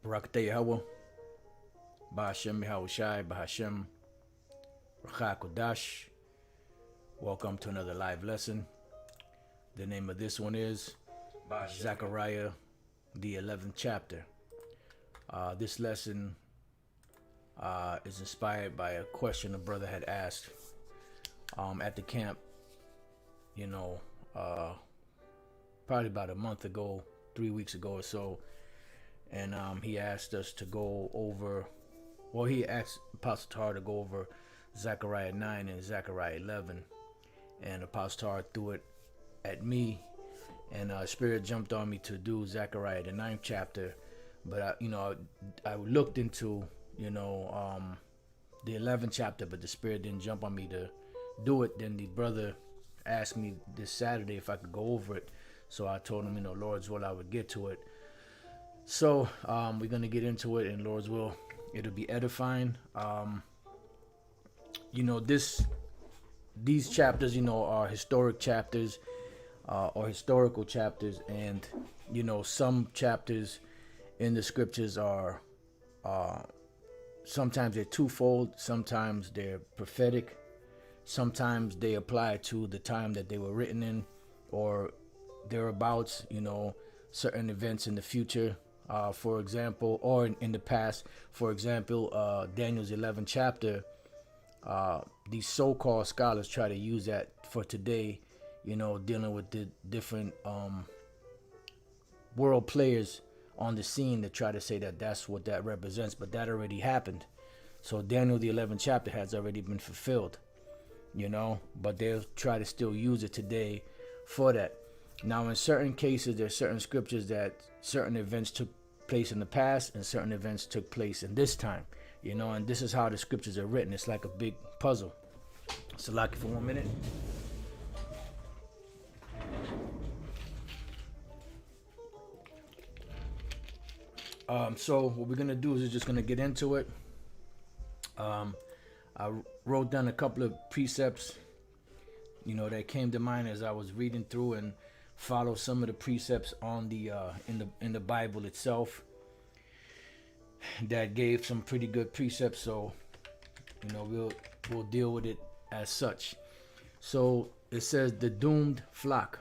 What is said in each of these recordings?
Barakateh Yahweh, Bahashem Yahushai, Bahashem Rachak Kodash. Welcome to another live lesson. The name of this one is Zechariah, the 11th chapter. This lesson is inspired by a question a brother had asked at the camp, probably about a month ago, 3 weeks ago or so. And he asked us to go over, he asked Apostle Tar to go over Zechariah 9 and Zechariah 11. And Apostle Tar threw it at me, and Spirit jumped on me to do Zechariah the 9th chapter. But I looked into the 11th chapter, but the Spirit didn't jump on me to do it. Then the brother asked me this Saturday if I could go over it, so I told him, Lord's will, I would get to it. So we're gonna get into it, and Lord's will, it'll be edifying. These chapters, are historic chapters, or historical chapters, and some chapters in the scriptures are sometimes they're twofold, sometimes they're prophetic, sometimes they apply to the time that they were written in, or thereabouts, certain events in the future, for example, or in the past. For example, Daniel's 11th chapter, these so-called scholars try to use that for today, dealing with the different world players on the scene to try to say that that's what that represents, but that already happened. So Daniel the 11th chapter has already been fulfilled, but they'll try to still use it today for that. Now, in certain cases, there's certain scriptures that certain events took place in the past and certain events took place in this time, and this is how the scriptures are written. It's like a big puzzle. So, lock it for 1 minute. So what we're gonna do is we're just gonna get into it. I wrote down a couple of precepts, that came to mind as I was reading through, and follow some of the precepts on the in the Bible itself that gave some pretty good precepts. So we'll deal with it as such. So it says the doomed flock.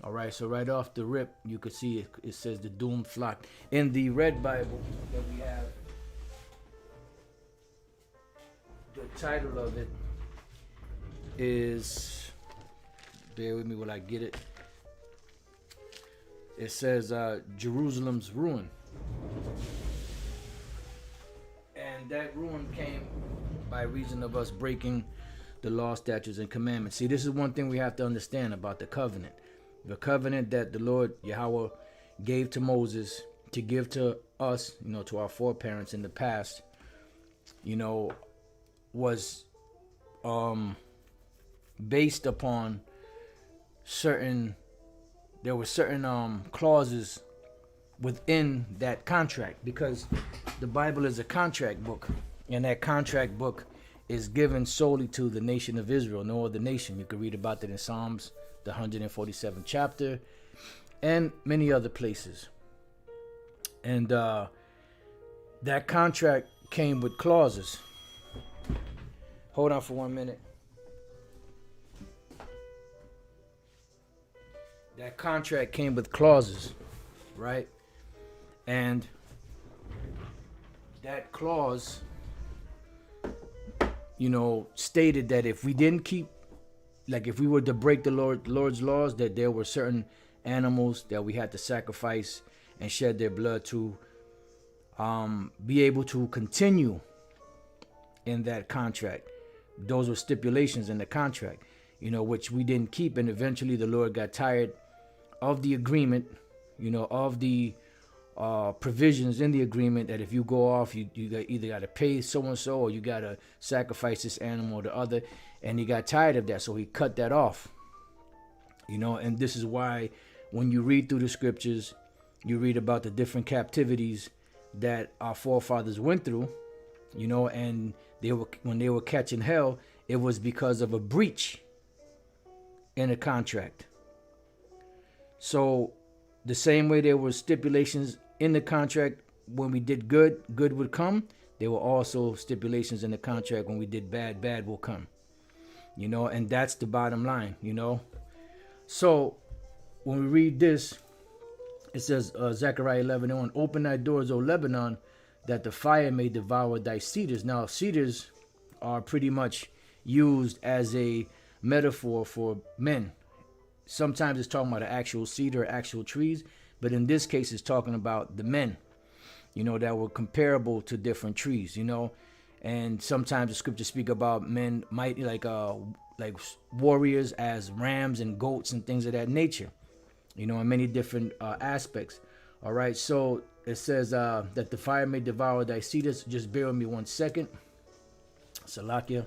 All right, so right off the rip, you could see it says the doomed flock. In the red Bible that we have, the title of it is, bear with me while I get it. It says Jerusalem's ruin. And that ruin came by reason of us breaking the law, statutes, and commandments. See, this is one thing we have to understand about the covenant. The covenant that the Lord Yahweh gave to Moses to give to us, to our foreparents in the past, was based upon there were certain clauses within that contract, because the Bible is a contract book, and that contract book is given solely to the nation of Israel, no other nation. You can read about that in Psalms, the 147th chapter, and many other places. And that contract came with clauses. Hold on for 1 minute. That contract came with clauses, right? And that clause, stated that if we didn't keep, if we were to break the Lord's laws, that there were certain animals that we had to sacrifice and shed their blood to be able to continue in that contract. Those were stipulations in the contract, which we didn't keep, and eventually the Lord got tired of the agreement, of the provisions in the agreement, that if you go off, you either got to pay so and so, or you got to sacrifice this animal or the other. And he got tired of that, so he cut that off. And this is why when you read through the scriptures, you read about the different captivities that our forefathers went through, and when they were catching hell, it was because of a breach in a contract. So the same way there were stipulations in the contract when we did good, good would come. There were also stipulations in the contract when we did bad, bad will come. And that's the bottom line. So when we read this, it says, Zechariah 11:1, open thy doors, O Lebanon, that the fire may devour thy cedars. Now, cedars are pretty much used as a metaphor for men. Sometimes it's talking about an actual cedar, actual trees, but in this case, it's talking about the men, that were comparable to different trees, and sometimes the scriptures speak about men might like warriors as rams and goats and things of that nature, in many different aspects. All right, so it says that the fire may devour thy cedars. Just bear with me 1 second. Salakia.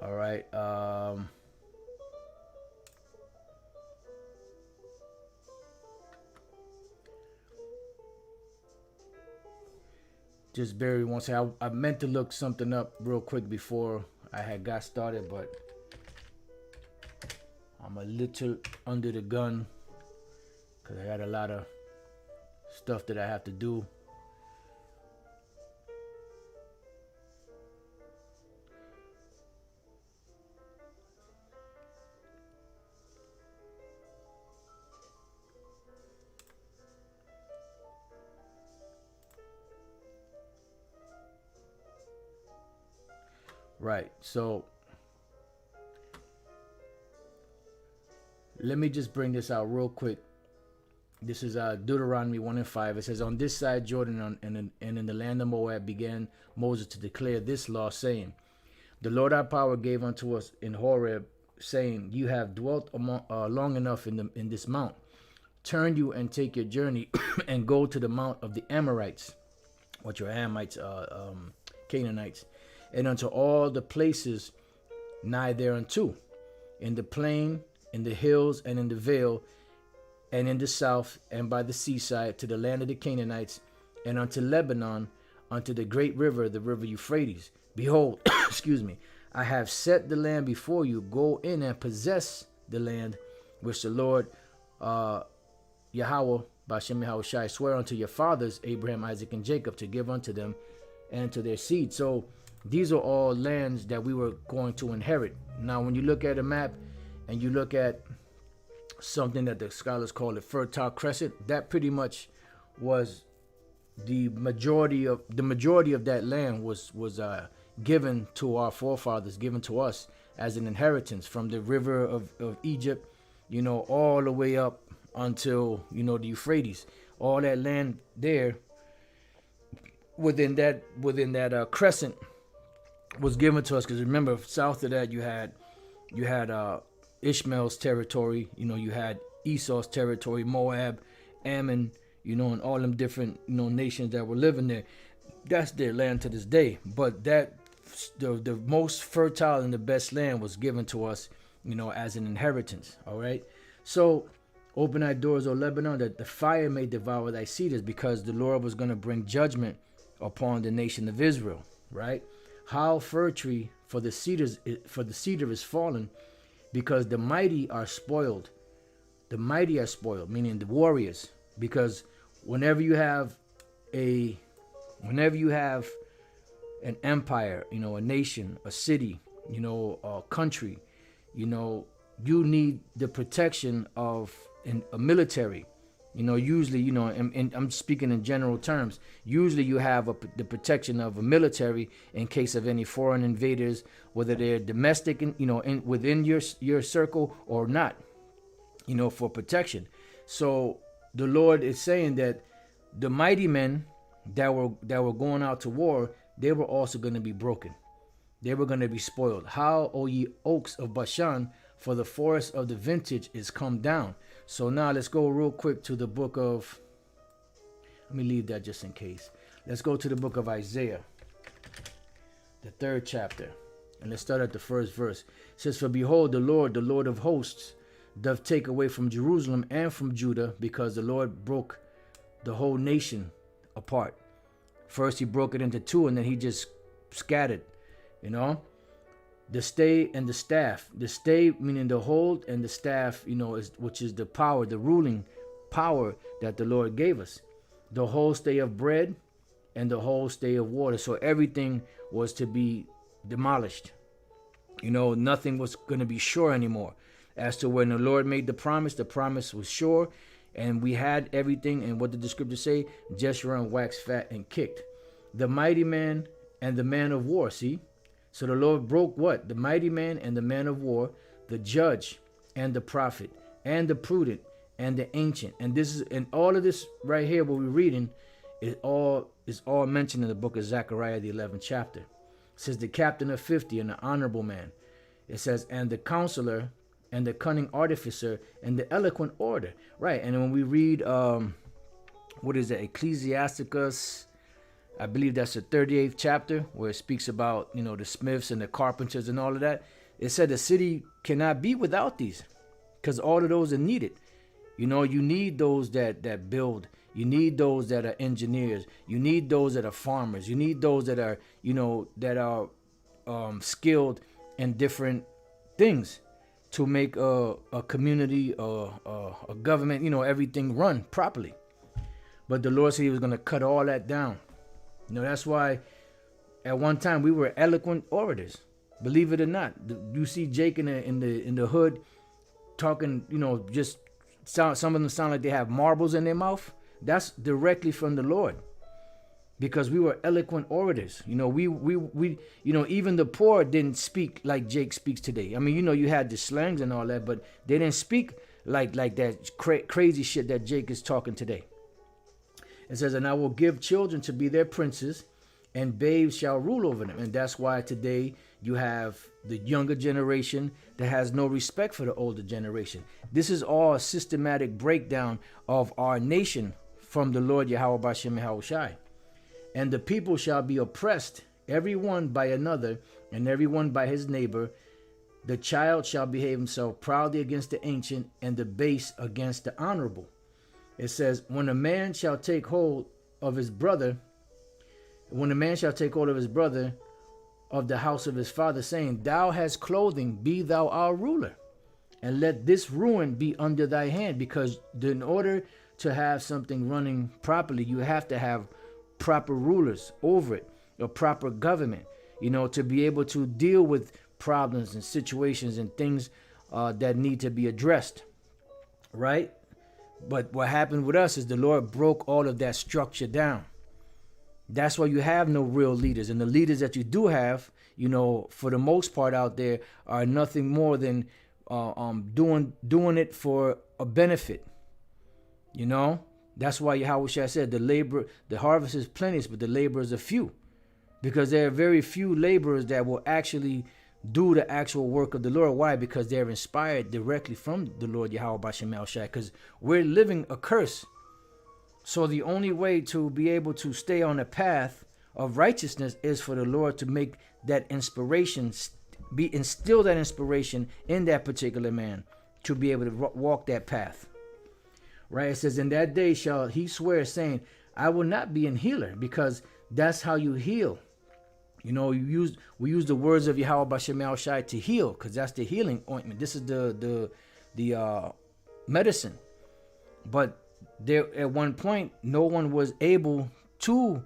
All right. Just barely want to say I meant to look something up real quick before I had got started, but I'm a little under the gun because I got a lot of stuff that I have to do. Right, so let me just bring this out real quick. This is Deuteronomy 1:5. It says, on this side Jordan and in the land of Moab began Moses to declare this law, saying, the Lord our power gave unto us in Horeb, saying, you have dwelt long enough in this mount. Turn you and take your journey and go to the mount of the Amorites, which are Hamites, Canaanites, and unto all the places nigh thereunto, in the plain, in the hills, and in the vale, and in the south, and by the seaside, to the land of the Canaanites, and unto Lebanon, unto the great river, the river Euphrates. Behold, excuse me, I have set the land before you. Go in and possess the land which the Lord Yahweh, Bashem Yahushai, swear unto your fathers, Abraham, Isaac, and Jacob, to give unto them and to their seed. So these are all lands that we were going to inherit. Now, when you look at a map and you look at something that the scholars call the Fertile Crescent, that pretty much was the majority of that land was given to our forefathers, given to us as an inheritance, from the river of Egypt, all the way up until the Euphrates. All that land there within that crescent was given to us, because remember, south of that you had Ishmael's territory, you had Esau's territory, Moab, Ammon, and all them different nations that were living there. That's their land to this day. But that the most fertile and the best land was given to us, as an inheritance. All right. So open thy doors, O Lebanon, that the fire may devour thy cedars, because the Lord was going to bring judgment upon the nation of Israel. Right. How fir tree for the cedar is fallen, because the mighty are spoiled. The mighty are spoiled, meaning the warriors. Because whenever you have an empire, a nation, a city, a country, you need the protection of a military. Usually, and I'm speaking in general terms, usually you have the protection of a military in case of any foreign invaders, whether they're domestic, within your circle or not, for protection. So the Lord is saying that the mighty men that were going out to war, they were also going to be broken. They were going to be spoiled. How, O ye oaks of Bashan, for the forest of the vintage is come down. So now let's go real quick to the book of, let me leave that just in case. Let's go to the book of Isaiah, the 3rd chapter. And let's start at the first verse. It says, for behold, the Lord of hosts, doth take away from Jerusalem and from Judah, because the Lord broke the whole nation apart. First he broke it into two, and then he just scattered, The stay and the staff. The stay meaning the hold, and the staff, which is the power, the ruling power that the Lord gave us. The whole stay of bread and the whole stay of water. So everything was to be demolished. Nothing was going to be sure anymore. As to when the Lord made the promise was sure, and we had everything. And what did the scripture say? Jeshurun waxed fat and kicked. The mighty man and the man of war, see? So the Lord broke what? The mighty man and the man of war, the judge and the prophet and the prudent and the ancient. And all of this right here, what we're reading, is all mentioned in the book of Zechariah, the 11th chapter. It says the captain of 50 and the honorable man. It says, and the counselor and the cunning artificer and the eloquent orator. Right. And when we read, what is it? Ecclesiasticus, I believe that's the 38th chapter, where it speaks about, the smiths and the carpenters and all of that. It said the city cannot be without these, because all of those are needed. You need those that build. You need those that are engineers. You need those that are farmers. You need those that are, skilled in different things to make a community, a government, everything run properly. But the Lord said he was going to cut all that down. That's why at one time we were eloquent orators. Believe it or not, you see Jake in the hood talking, just some of them sound like they have marbles in their mouth. That's directly from the Lord, because we were eloquent orators. We even the poor didn't speak like Jake speaks today. I mean, you had the slangs and all that, but they didn't speak like that crazy shit that Jake is talking today. It says, and I will give children to be their princes, and babes shall rule over them. And that's why today you have the younger generation that has no respect for the older generation. This is all a systematic breakdown of our nation from the Lord Yahweh Bashem Yahushai. And the people shall be oppressed, every one by another, and every one by his neighbor. The child shall behave himself proudly against the ancient, and the base against the honorable. It says, when a man shall take hold of his brother, of the house of his father, saying, thou hast clothing, be thou our ruler, and let this ruin be under thy hand. Because in order to have something running properly, you have to have proper rulers over it, a proper government, to be able to deal with problems and situations and things that need to be addressed, right? But what happened with us is the Lord broke all of that structure down. That's why you have no real leaders. And the leaders that you do have, for the most part out there, are nothing more than doing it for a benefit. That's why Yahushua said the harvest is plenteous, but the laborers are few. Because there are very few laborers that will actually do the actual work of the Lord. Why? Because they're inspired directly from the Lord Yahweh Bashem Yahushua. Because we're living a curse. So the only way to be able to stay on the path of righteousness is for the Lord to make that inspiration, instill that inspiration in that particular man to be able to walk that path. Right? It says, in that day shall he swear, saying, I will not be an healer, because that's how you heal. We use the words of Yahweh Bashem Yahushai to heal, because that's the healing ointment. This is the medicine. But there, at one point, no one was able to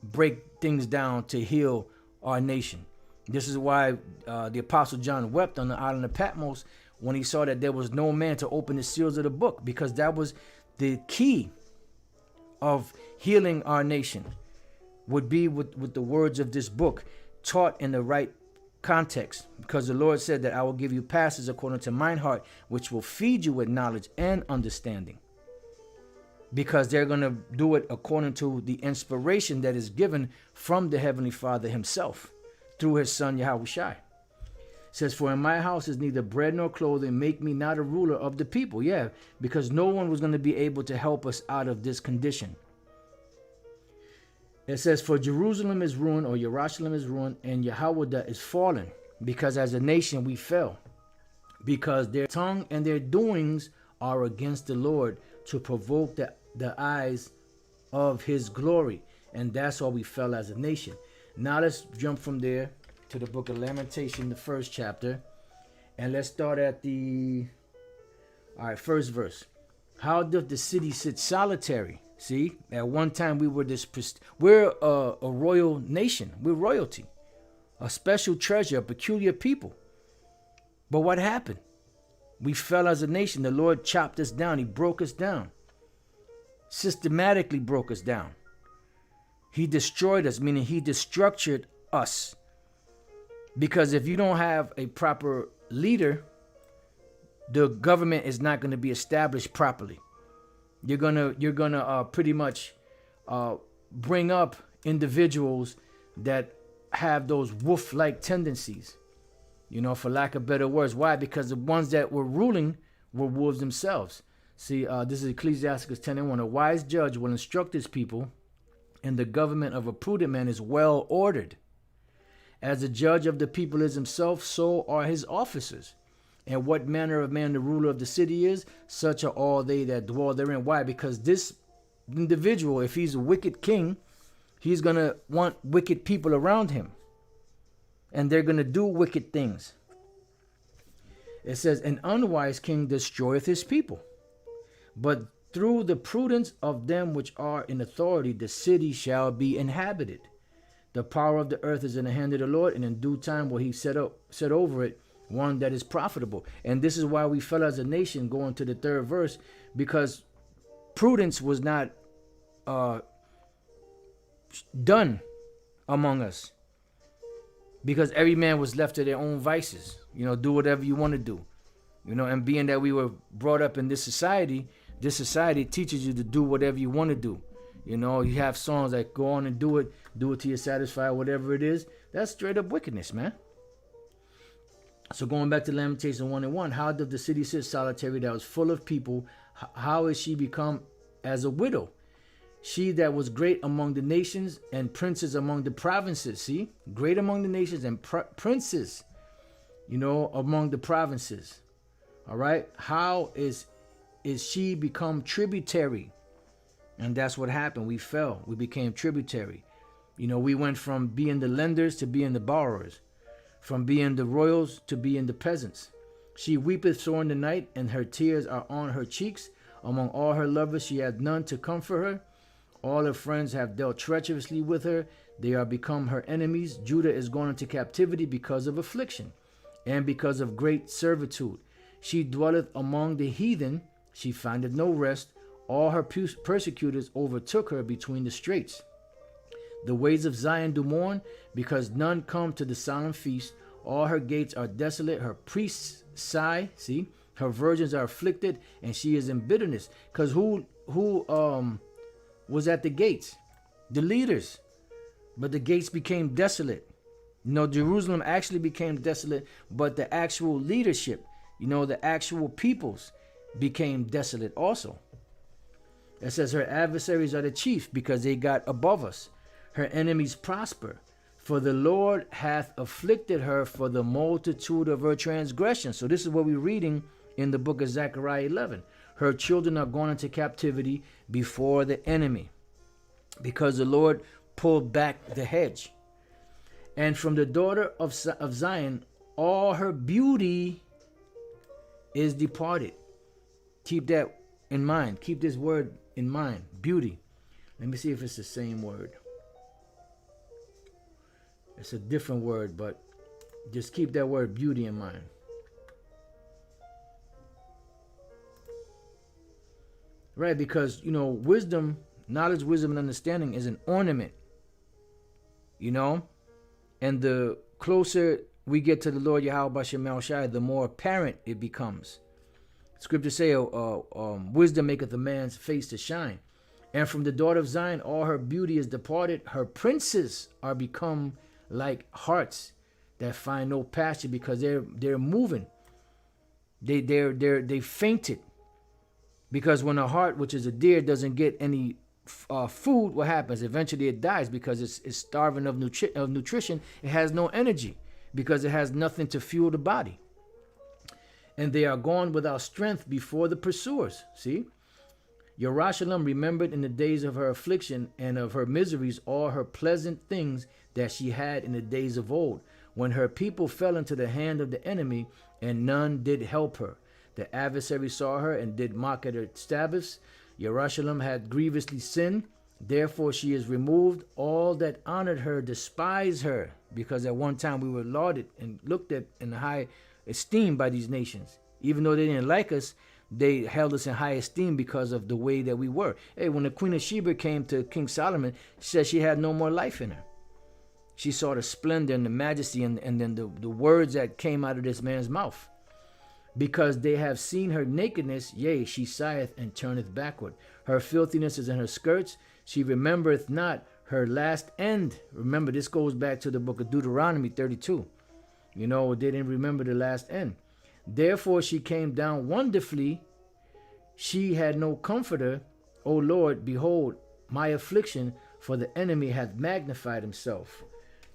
break things down to heal our nation. This is why the Apostle John wept on the island of Patmos when he saw that there was no man to open the seals of the book, because that was the key of healing our nation, would be with the words of this book taught in the right context. Because the Lord said that I will give you passages according to mine heart, which will feed you with knowledge and understanding. Because they're going to do it according to the inspiration that is given from the Heavenly Father himself through his son Yahushai. Says, for in my house is neither bread nor clothing, make me not a ruler of the people. Yeah, because no one was going to be able to help us out of this condition. It says, for Jerusalem is ruined, or Yerushalayim is ruined, and Yahweh is fallen, because as a nation we fell, because their tongue and their doings are against the Lord, to provoke the eyes of his glory. And that's why we fell as a nation. Now let's jump from there to the book of Lamentation, the first chapter. And let's start at the first verse. How doth the city sit solitary? See, at one time we're a royal nation. We're royalty, a special treasure, a peculiar people. But what happened? We fell as a nation. The Lord chopped us down. He broke us down. Systematically broke us down. He destroyed us, meaning he destructured us. Because if you don't have a proper leader, the government is not going to be established properly. You're gonna pretty much bring up individuals that have those wolf-like tendencies, for lack of better words. Why? Because the ones that were ruling were wolves themselves. See, this is Ecclesiastes 10:1. A wise judge will instruct his people, and the government of a prudent man is well ordered. As the judge of the people is himself, so are his officers. And what manner of man the ruler of the city is, such are all they that dwell therein. Why? Because this individual, if he's a wicked king, he's going to want wicked people around him. And they're going to do wicked things. It says, an unwise king destroyeth his people. But through the prudence of them which are in authority, the city shall be inhabited. The power of the earth is in the hand of the Lord, and in due time will he set over it one that is profitable. And this is why we fell as a nation, going to the third verse, because prudence was not done among us. Because every man was left to their own vices. Do whatever you want to do. And being that we were brought up in this society teaches you to do whatever you want to do. You have songs like go on and do it till you're satisfied, whatever it is. That's straight up wickedness, man. So going back to Lamentation 1:1, how does the city sit solitary that was full of people? How is she become as a widow? She that was great among the nations and princes among the provinces. See, great among the nations and princes, among the provinces. All right. How is she become tributary? And that's what happened. We fell. We became tributary. We went from being the lenders to being the borrowers. From being the royals to being the peasants. She weepeth sore in the night, and her tears are on her cheeks. Among all her lovers she hath none to comfort her. All her friends have dealt treacherously with her. They are become her enemies. Judah is gone into captivity because of affliction, and because of great servitude. She dwelleth among the heathen. She findeth no rest. All her persecutors overtook her between the straits. The ways of Zion do mourn, because none come to the solemn feast. All her gates are desolate. Her priests sigh. See, her virgins are afflicted, and she is in bitterness. Because who was at the gates? The leaders. But the gates became desolate. Jerusalem actually became desolate, but the actual leadership, the actual peoples became desolate also. It says her adversaries are the chief, because they got above us. Her enemies prosper, for the Lord hath afflicted her for the multitude of her transgressions. So this is what we're reading in the book of Zechariah 11. Her children are gone into captivity before the enemy, because the Lord pulled back the hedge. And from the daughter of Zion, all her beauty is departed. Keep that in mind. Keep this word in mind. Beauty. Let me see if it's the same word. It's a different word, but just keep that word beauty in mind. Right, because, wisdom, knowledge, wisdom, and understanding is an ornament. And the closer we get to the Lord Yahweh B'Shem Shai, the more apparent it becomes. Scripture say, wisdom maketh a man's face to shine. And from the daughter of Zion, all her beauty is departed. Her princes are become like harts that find no pasture, because they're moving. They fainted. Because when a hart, which is a deer, doesn't get any food, what happens? Eventually it dies, because it's starving of nutrition. It has no energy, because it has nothing to fuel the body. And they are gone without strength before the pursuers. See? Yerushalayim remembered in the days of her affliction and of her miseries all her pleasant things that she had in the days of old. when her people fell into the hand of the enemy, and none did help her. The adversary saw her and did mock at her Sabbaths. Jerusalem had grievously sinned, therefore she is removed. All that honored her despise her, because at one time we were lauded and looked at in high esteem by these nations. Even though they didn't like us, they held us in high esteem because of the way that we were. Hey, when the Queen of Sheba came to King Solomon, she said she had no more life in her. She saw the splendor and the majesty and then the words that came out of this man's mouth. Because they have seen her nakedness, yea, she sigheth and turneth backward. Her filthiness is in her skirts. She remembereth not her last end. Remember, this goes back to the book of Deuteronomy 32. You know, they didn't remember the last end. Therefore she came down wonderfully. She had no comforter. O Lord, behold my affliction, for the enemy hath magnified himself.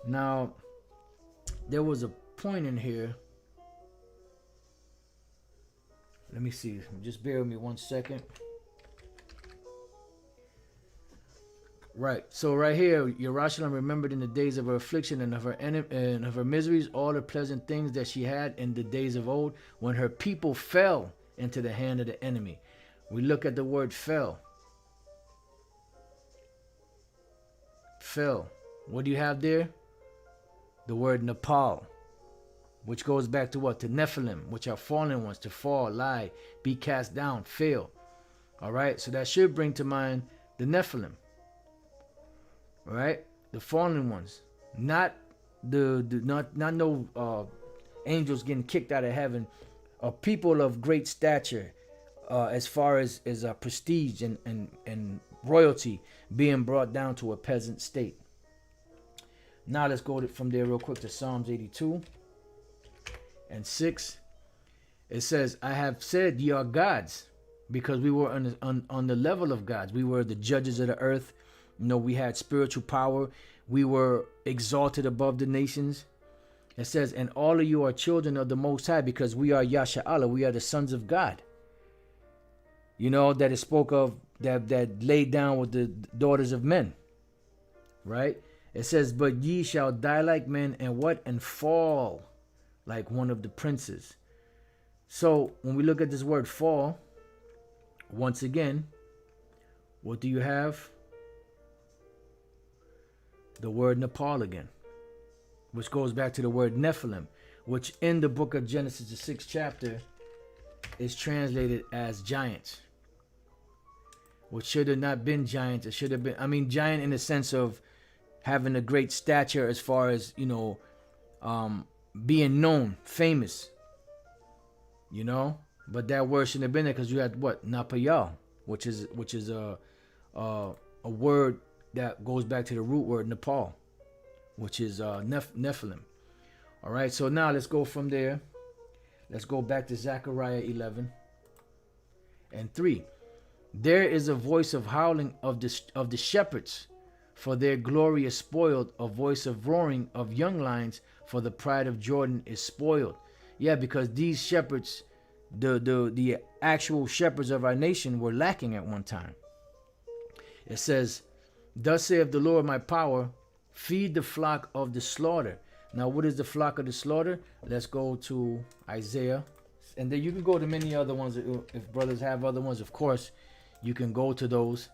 Now, there was a point in here. Let me see. Just bear with me 1 second. Right. So right here, Jerusalem remembered in the days of her affliction and of her miseries all the pleasant things that she had in the days of old, when her people fell into the hand of the enemy. We look at the word fell. Fell. What do you have there? The word Nepal, which goes back to what? To Nephilim, which are fallen ones, to fall, lie, be cast down, fail. All right. So that should bring to mind the Nephilim. All right, the fallen ones, not no angels getting kicked out of heaven, or people of great stature, as far as prestige and royalty being brought down to a peasant state. Now let's go from there real quick to Psalms 82 and 6. It says, "I have said ye are gods," because we were on the level of gods. We were the judges of the earth. You know, we had spiritual power. We were exalted above the nations. It says, "And all of you are children of the Most High, because we are Yasha'Allah. We are the sons of God." You know, that it spoke of, that laid down with the daughters of men. Right? It says, "But ye shall die like men, and what? And fall like one of the princes." So when we look at this word fall, once again, what do you have? The word Nepal again, which goes back to the word Nephilim, which in the book of Genesis, the 6th chapter, is translated as giants, which should have not been giants. It should have been, giant in the sense of having a great stature, as far as, you know, being known, famous, you know. But that word shouldn't have been there, because you had what? Napayal, which is a word that goes back to the root word Nepal, which is Nephilim. All right, so now let's go from there. Let's go back to Zechariah 11 and 3. "There is a voice of howling of the shepherds, for their glory is spoiled, a voice of roaring of young lions, for the pride of Jordan is spoiled." Yeah, because these shepherds, the actual shepherds of our nation, were lacking at one time. It says, "Thus saith the Lord my power, feed the flock of the slaughter." Now, what is the flock of the slaughter? Let's go to Isaiah. And then you can go to many other ones. If brothers have other ones, of course, you can go to those,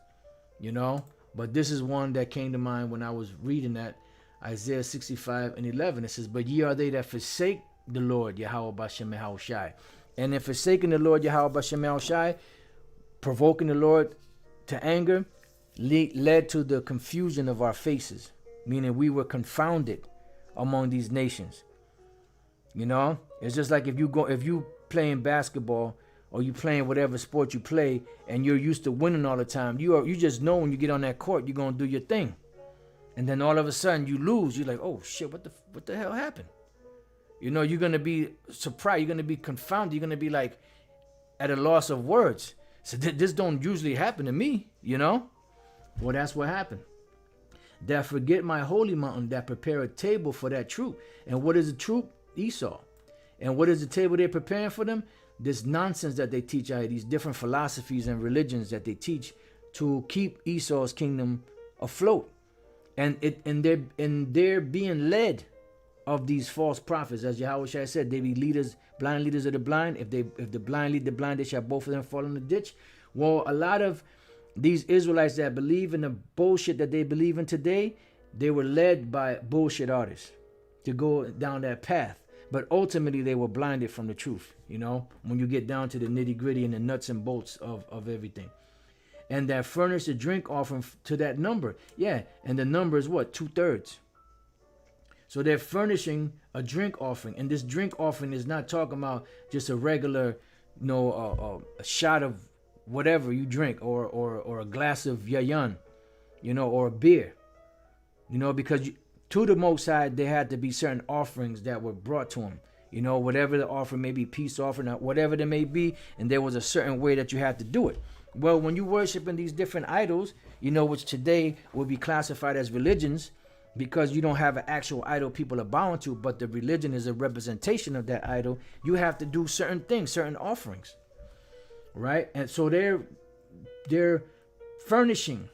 you know. But this is one that came to mind when I was reading that. Isaiah 65 and 11. It says, "But ye are they that forsake the Lord, Yahweh Bashem Shai." And in forsaking the Lord, Yahweh Bashem Shai, provoking the Lord to anger, led to the confusion of our faces, meaning we were confounded among these nations. You know, it's just like if you playing basketball, or you playing whatever sport you play, and you're used to winning all the time. You just know when you get on that court, you're gonna do your thing, and then all of a sudden you lose. You're like, oh shit, what the hell happened? You know, you're gonna be surprised. You're gonna be confounded. You're gonna be like at a loss of words. So this don't usually happen to me, you know. Well, that's what happened. "That forget my holy mountain, that prepare a table for that troop." And what is the troop? Esau. And what is the table they're preparing for them? This nonsense that they teach out, these different philosophies and religions that they teach to keep Esau's kingdom afloat. And they're being led of these false prophets. As Yahweh said, they be leaders, blind leaders of the blind. If the blind lead the blind, they shall both of them fall in the ditch. Well, a lot of these Israelites that believe in the bullshit that they believe in today, they were led by bullshit artists to go down that path. But ultimately, they were blinded from the truth, when you get down to the nitty gritty and the nuts and bolts of everything. And that furnished a drink offering to that number. Yeah, and the number is what? 2/3. So they're furnishing a drink offering. And this drink offering is not talking about just a regular, a shot of whatever you drink or a glass of yayan, or a beer. Because to the Most High, there had to be certain offerings that were brought to him. Whatever the offering may be, peace offering, whatever there may be, and there was a certain way that you had to do it. Well, when you worshiping these different idols, which today will be classified as religions, because you don't have an actual idol people are bowing to, but the religion is a representation of that idol, you have to do certain things, certain offerings, right? And so they're furnishing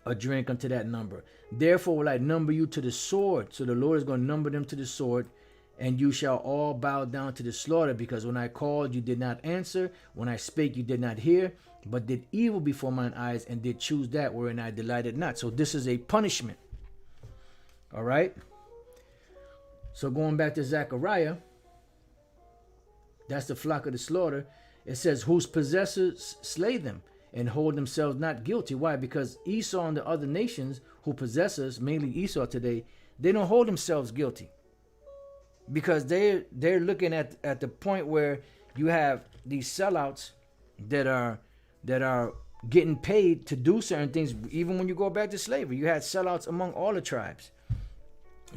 a drink unto that number. Therefore will I number you to the sword. So the Lord is going to number them to the sword, and you shall all bow down to the slaughter, because when I called, you did not answer. When I spake, you did not hear, but did evil before mine eyes, and did choose that wherein I delighted not. So this is a punishment. All right. So going back to Zechariah, that's the flock of the slaughter. It says, whose possessors slay them and hold themselves not guilty. Why? Because Esau and the other nations who possess us, mainly Esau today, they don't hold themselves guilty. Because they're looking at the point where you have these sellouts that are getting paid to do certain things. Even when you go back to slavery, you had sellouts among all the tribes.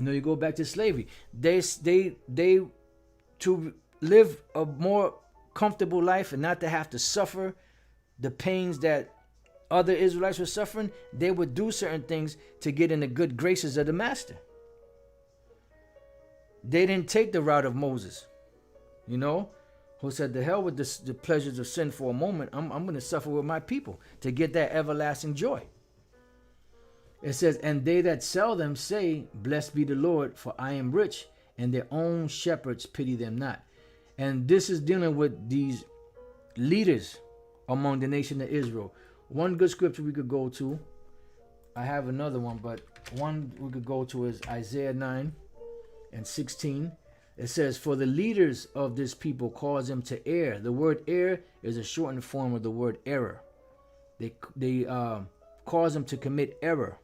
You go back to slavery. They to live a more comfortable life and not to have to suffer the pains that other Israelites were suffering, they would do certain things to get in the good graces of the master. They didn't take the route of Moses, who said, the hell with the pleasures of sin for a moment. I'm going to suffer with my people to get that everlasting joy. It says, and they that sell them say, blessed be the Lord, for I am rich, and their own shepherds pity them not. And this is dealing with these leaders among the nation of Israel. One good scripture we could go to, I have another one, but one we could go to is Isaiah 9:16. It says, for the leaders of this people cause them to err. The word err is a shortened form of the word error. They cause them to commit error.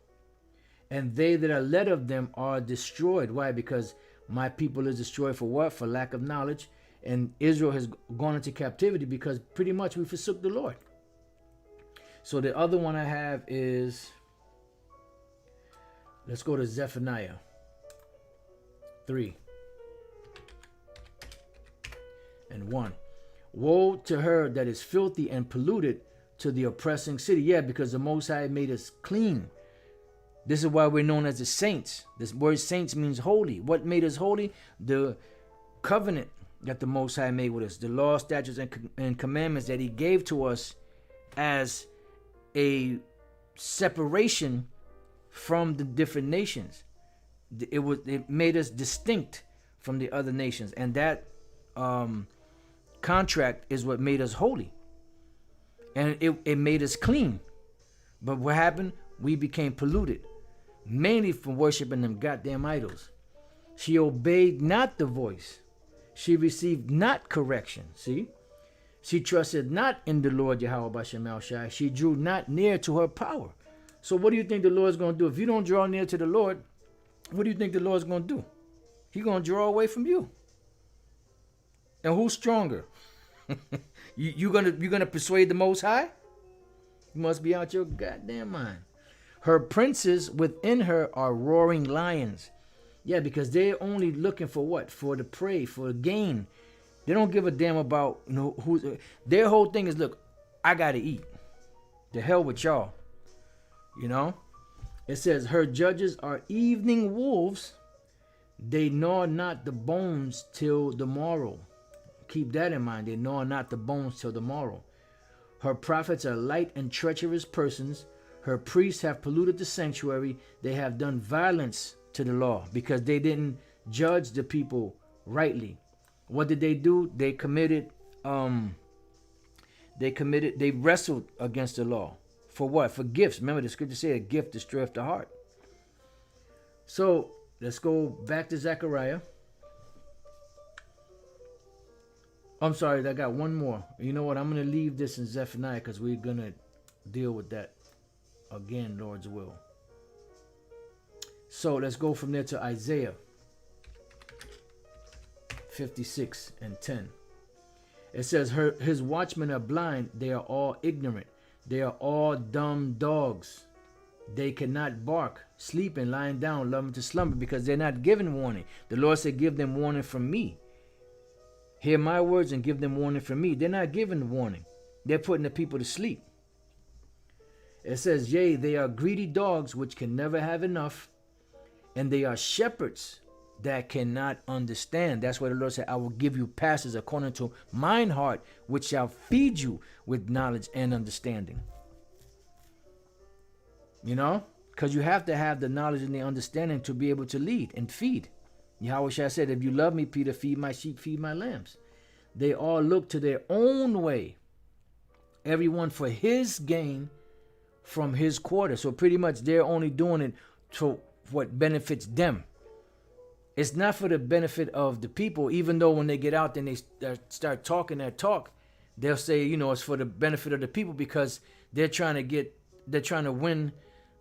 And they that are led of them are destroyed. Why? Because my people is destroyed for what? For lack of knowledge. And Israel has gone into captivity because pretty much we forsook the Lord. So the other one I have is, let's go to Zephaniah 3:1. Woe to her that is filthy and polluted, to the oppressing city. Yeah, because the Most High made us clean. This is why we're known as the saints. This word saints means holy. What made us holy? The covenant that the Most High made with us. The law, statutes, and commandments that he gave to us as a separation from the different nations. It made us distinct from the other nations. And that contract is what made us holy. And it made us clean. But what happened? We became polluted. Mainly from worshiping them goddamn idols. She obeyed not the voice. She received not correction. See? She trusted not in the Lord Yahweh Bashem El Shai. She drew not near to her power. So what do you think the Lord's going to do? If you don't draw near to the Lord, what do you think the Lord's going to do? He's going to draw away from you. And who's stronger? you gonna persuade the Most High? You must be out your goddamn mind. Her princes within her are roaring lions. Yeah, because they're only looking for what? For the prey, for gain. They don't give a damn about who. Their whole thing is, look, I gotta eat. The hell with y'all. It says, her judges are evening wolves. They gnaw not the bones till the morrow. Keep that in mind. They gnaw not the bones till the morrow. Her prophets are light and treacherous persons. Her priests have polluted the sanctuary. They have done violence to the law because they didn't judge the people rightly. What did they do? They wrestled against the law. For what? For gifts. Remember, the scripture said a gift destroyeth the heart. So let's go back to Zechariah. I'm sorry, I got one more. You know what? I'm going to leave this in Zephaniah because we're going to deal with that again, Lord's will. So let's go from there to Isaiah 56 and 10. It says, his watchmen are blind. They are all ignorant. They are all dumb dogs. They cannot bark, sleeping, lying down, loving to slumber, because they're not given warning. The Lord said, give them warning from me. Hear my words and give them warning from me. They're not giving warning. They're putting the people to sleep. It says, yea, they are greedy dogs which can never have enough, and they are shepherds that cannot understand. That's why the Lord said, I will give you pastors according to mine heart, which shall feed you with knowledge and understanding. You know, because you have to have the knowledge and the understanding to be able to lead and feed. Yahweh Shai said, if you love me, Peter, feed my sheep, feed my lambs. They all look to their own way, everyone for his gain from his quarter. So pretty much they're only doing it to what benefits them. It's not for the benefit of the people, even though when they get out and they start talking that talk, they'll say, you know, it's for the benefit of the people because they're trying to win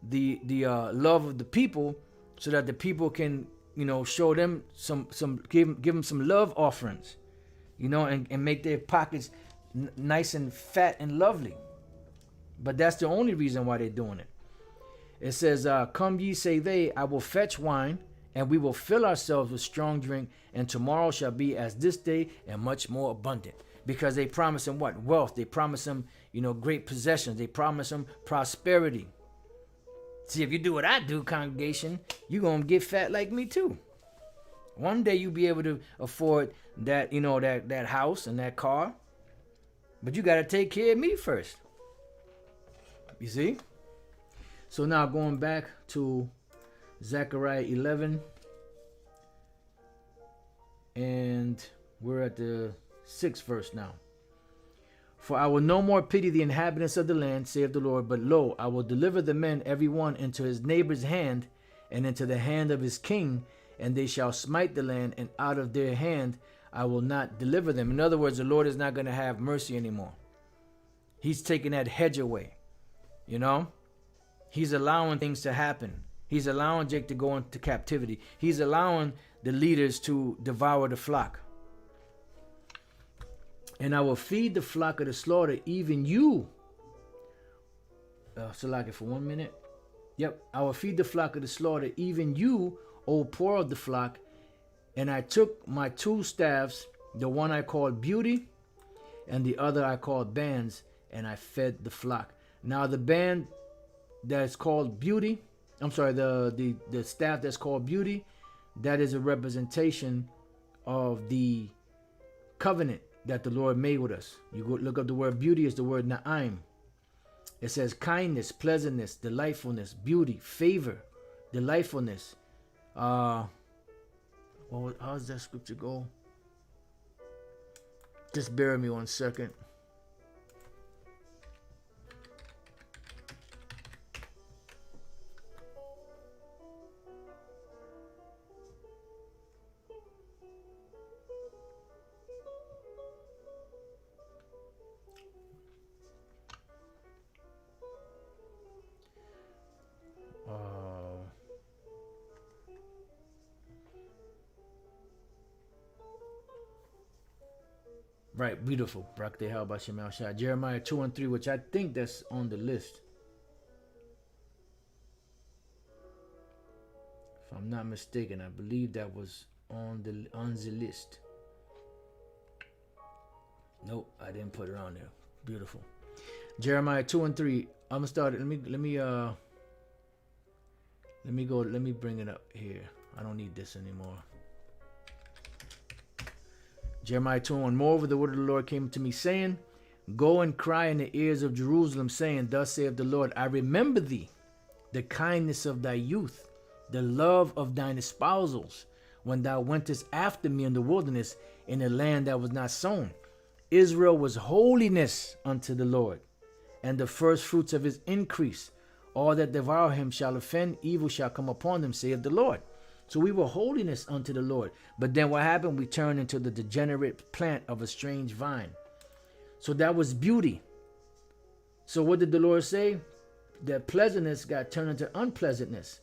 the love of the people so that the people can, you know, show them give them some love offerings, you know, and make their pockets nice and fat and lovely. But that's the only reason why they're doing it. It says, come ye, say they, I will fetch wine, and we will fill ourselves with strong drink, and tomorrow shall be as this day and much more abundant. Because they promise them what? Wealth. They promise them, you know, great possessions. They promise them prosperity. See, if you do what I do, congregation, you're going to get fat like me too. One day you'll be able to afford that, you know, that house and that car. But you got to take care of me first. You see? So now going back to Zechariah 11. And we're at the 6th verse now. For I will no more pity the inhabitants of the land, saith the Lord, but lo, I will deliver the men every one into his neighbor's hand, and into the hand of his king, and they shall smite the land, and out of their hand I will not deliver them. In other words, the Lord is not going to have mercy anymore. He's taking that hedge away. You know? He's allowing things to happen. He's allowing Jake to go into captivity. He's allowing the leaders to devour the flock. And I will feed the flock of the slaughter, even you. Salaki for 1 minute. Yep. I will feed the flock of the slaughter, even you, O poor of the flock. And I took my 2 staffs, the one I called beauty, and the other I called bands, and I fed the flock. Now the band that's called beauty, I'm sorry, the staff that's called beauty, that is a representation of the covenant that the Lord made with us. You go look up the word beauty, is the word na'im. It says kindness, pleasantness, delightfulness, beauty, favor, delightfulness. How does that scripture go? Just bear with me 1 second. Right, beautiful. Jeremiah 2 and 3, which I think that's on the list. If I'm not mistaken, I believe that was on the list. Nope, I didn't put it on there. Beautiful. Jeremiah 2 and 3. I'm gonna start it. Let me bring it up here. I don't need this anymore. Jeremiah 2 and moreover, the word of the Lord came to me, saying, go and cry in the ears of Jerusalem, saying, thus saith the Lord, I remember thee, the kindness of thy youth, the love of thine espousals, when thou wentest after me in the wilderness, in a land that was not sown. Israel was holiness unto the Lord, and the first fruits of his increase. All that devour him shall offend, evil shall come upon them, saith the Lord. So we were holiness unto the Lord. But then what happened? We turned into the degenerate plant of a strange vine. So that was beauty. So what did the Lord say? That pleasantness got turned into unpleasantness.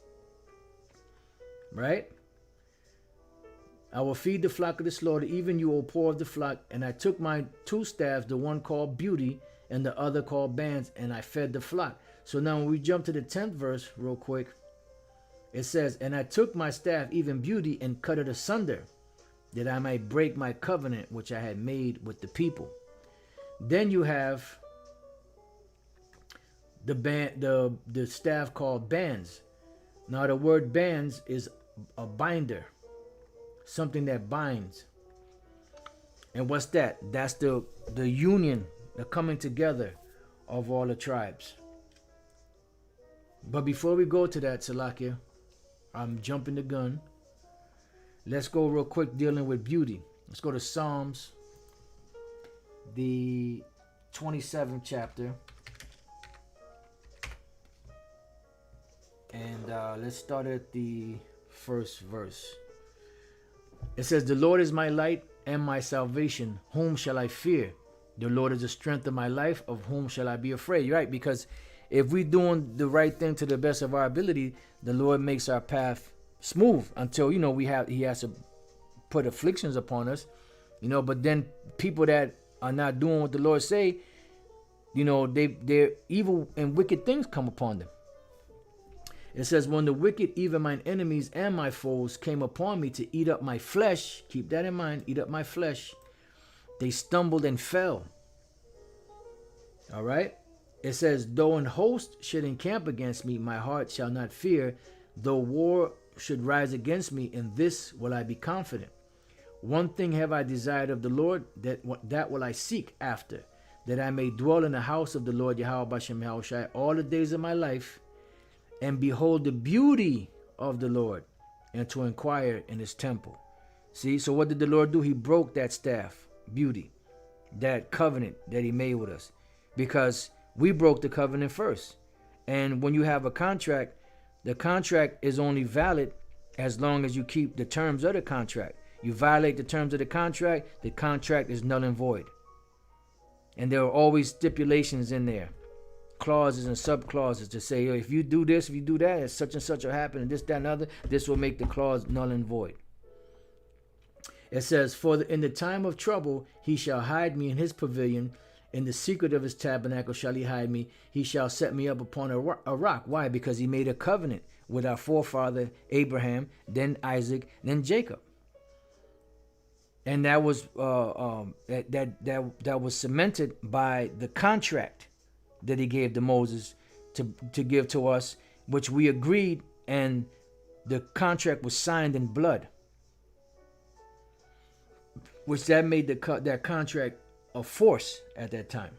Right? I will feed the flock of the slaughter, even you, O poor of the flock. And I took my two staffs, the one called beauty and the other called bands, and I fed the flock. So now when we jump to the 10th verse real quick, it says, and I took my staff, even beauty, and cut it asunder, that I might break my covenant which I had made with the people. Then you have the staff called bands. Now the word bands is a binder, something that binds. And what's that? That's the union, the coming together of all the tribes. But before we go to that, Salakia, I'm jumping the gun. Let's go real quick dealing with beauty. Let's go to Psalms, the 27th chapter. And let's start at the first verse. It says, the Lord is my light and my salvation. Whom shall I fear? The Lord is the strength of my life. Of whom shall I be afraid? You're right, because if we're doing the right thing to the best of our ability, the Lord makes our path smooth until, he has to put afflictions upon us, but then people that are not doing what the Lord say, they're evil and wicked things come upon them. It says, when the wicked, even mine enemies and my foes, came upon me to eat up my flesh, keep that in mind, eat up my flesh, they stumbled and fell. All right. It says, though an host should encamp against me, my heart shall not fear. Though war should rise against me, in this will I be confident. One thing have I desired of the Lord, that will I seek after, that I may dwell in the house of the Lord Yahweh Bashem Yahushai all the days of my life, and behold the beauty of the Lord, and to inquire in his temple. See, so what did the Lord do? He broke that staff, beauty, that covenant that he made with us, because we broke the covenant first. And when you have a contract, the contract is only valid as long as you keep the terms of the contract. You violate the terms of the contract is null and void. And there are always stipulations in there, clauses and sub-clauses to say, if you do this, if you do that, such and such will happen, and this, that, and other, this will make the clause null and void. It says, in the time of trouble, he shall hide me in his pavilion. In the secret of his tabernacle shall he hide me. He shall set me up upon a rock. Why? Because he made a covenant with our forefather Abraham, then Isaac, then Jacob. And that was that was cemented by the contract that he gave to Moses to give to us, which we agreed, and the contract was signed in blood, which that made that contract a force at that time.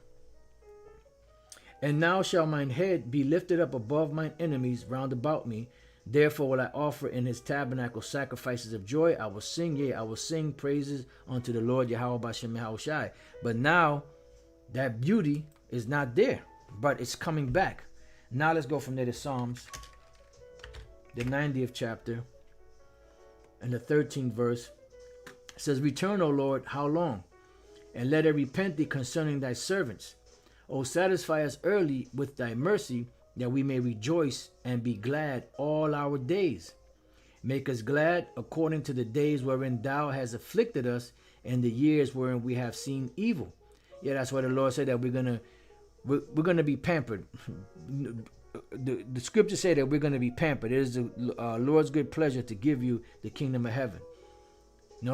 And now shall mine head be lifted up above mine enemies round about me. Therefore will I offer in his tabernacle sacrifices of joy. I will sing, yea, I will sing praises unto the Lord Yahweh Bashem Yahushai. But now that beauty is not there, but it's coming back. Now let's go from there to Psalms, the 90th chapter, and the 13th verse. It says, return, O Lord, how long? And let us repent thee concerning thy servants. O satisfy us early with thy mercy, that we may rejoice and be glad all our days. Make us glad according to the days wherein thou hast afflicted us, and the years wherein we have seen evil. Yeah, that's why the Lord said that we're gonna be pampered. The scriptures say that we're gonna be pampered. It is the Lord's good pleasure to give you the kingdom of heaven.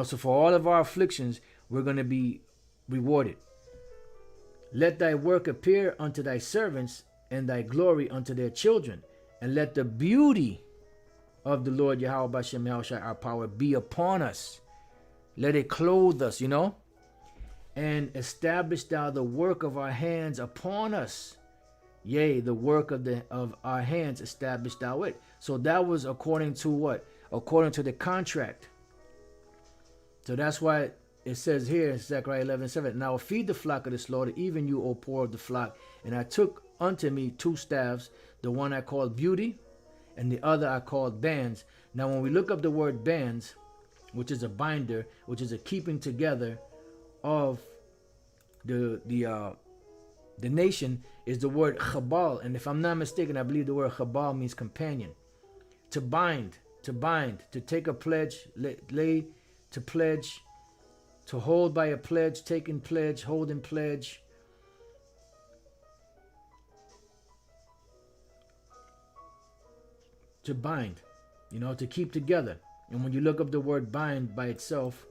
So for all of our afflictions, we're gonna be rewarded. Let thy work appear unto thy servants, and thy glory unto their children. And let the beauty of the Lord Yahweh Bashem Yahushai, our power, be upon us. Let it clothe us, And establish thou the work of our hands upon us. Yea, the work of our hands establish thou it. So that was according to what? According to the contract So that's why it says here in Zechariah 11:7, and I will feed the flock of the slaughter, even you, O poor of the flock. And I took unto me 2 staffs, the one I called beauty, and the other I called bands. Now when we look up the word bands, which is a binder, which is a keeping together of the nation, is the word chabal. And if I'm not mistaken, I believe the word chabal means companion. To bind, to take a pledge, lay to pledge, to hold by a pledge, taking pledge, holding pledge. To bind, to keep together. And when you look up the word bind by itself,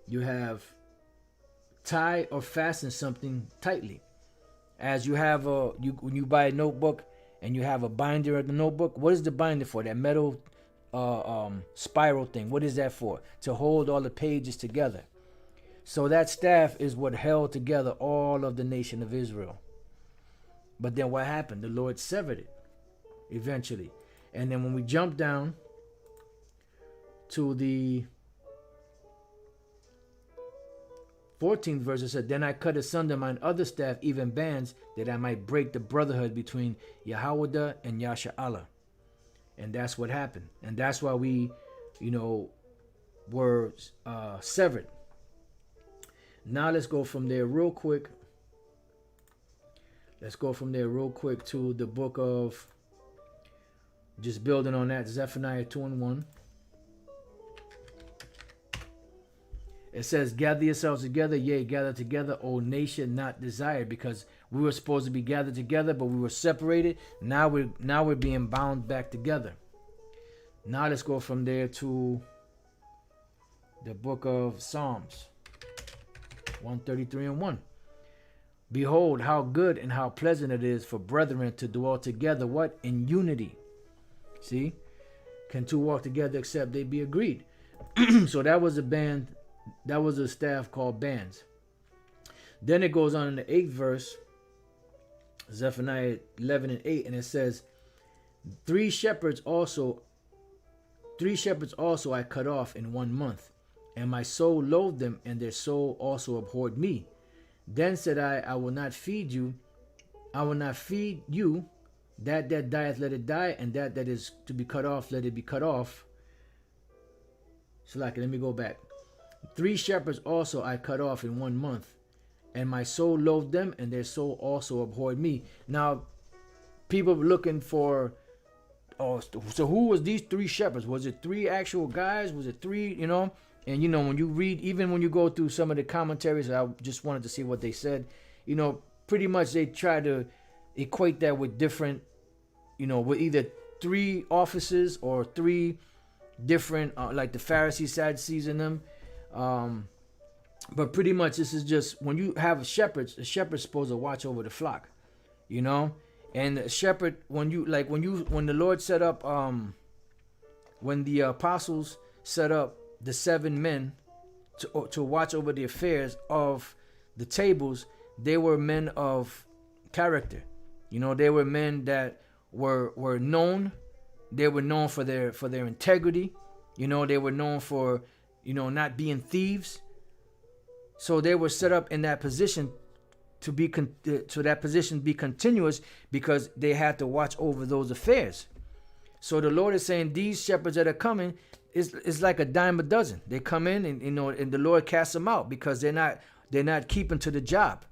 you have tie or fasten something tightly. As you have when you buy a notebook and you have a binder of the notebook, what is the binder for? That metal spiral thing. What is that for? To hold all the pages together. So that staff is what held together all of the nation of Israel. But then what happened? The Lord severed it eventually. And then when we jump down to the 14th verse, it said, then I cut asunder mine other staff, even bands, that I might break the brotherhood between Yahweh and Yasha'Allah. And that's what happened. And that's why we, were severed. Now let's go from there real quick. Let's go from there real quick to the book of, just building on that, Zephaniah 2:1. It says, gather yourselves together, yea, gather together, O nation not desired, because we were supposed to be gathered together, but we were separated. Now we're being bound back together. Now let's go from there to the book of Psalms 133:1. Behold, how good and how pleasant it is for brethren to dwell together, what? In unity. See? Can two walk together except they be agreed? So that was a band. That was a staff called bands. Then it goes on in the 8th verse, Zephaniah 11:8, and it says, Three shepherds also I cut off in 1 month, and my soul loathed them, and their soul also abhorred me. Then said I will not feed you. That dieth, let it die, and that is to be cut off, let it be cut off. So let me go back. 3 shepherds also I cut off in 1 month, and my soul loathed them, and their soul also abhorred me. Now, people were looking for, so who was these 3 shepherds? Was it 3 actual guys? Was it 3, And when you read, even when you go through some of the commentaries, I just wanted to see what they said. Pretty much they try to equate that with different, with either 3 offices or 3 different, like the Pharisees, Sadducees in them. But pretty much this is just, when you have shepherds, the shepherd's supposed to watch over the flock, And the shepherd, when the Lord set up, when the apostles set up the 7 men to watch over the affairs of the tables, they were men of character. They were men that were known. They were known for their integrity. They were known for not being thieves. So they were set up in that position to be be continuous, because they had to watch over those affairs. So the Lord is saying these shepherds that are coming is like a dime a dozen. They come in and the Lord casts them out because they're not keeping to the job.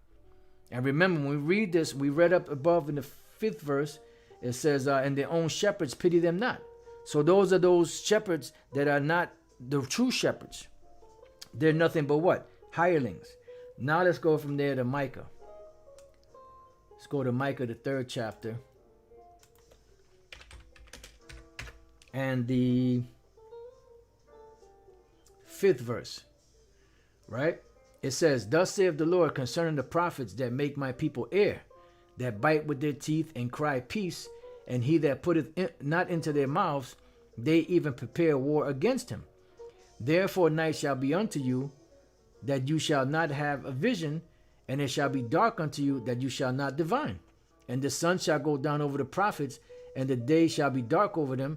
And remember, when we read this, we read up above in the 5th verse, it says, and their own shepherds pity them not. So those are those shepherds that are not the true shepherds. They're nothing but what? Hirelings. Now let's go from there to Micah. Let's go to Micah, the 3rd chapter. And the 5th verse. Right? It says, Thus saith the Lord concerning the prophets that make my people err, that bite with their teeth and cry peace, and he that putteth not into their mouths, they even prepare war against him. Therefore night shall be unto you, that you shall not have a vision, and it shall be dark unto you, that you shall not divine. And the sun shall go down over the prophets, and the day shall be dark over them.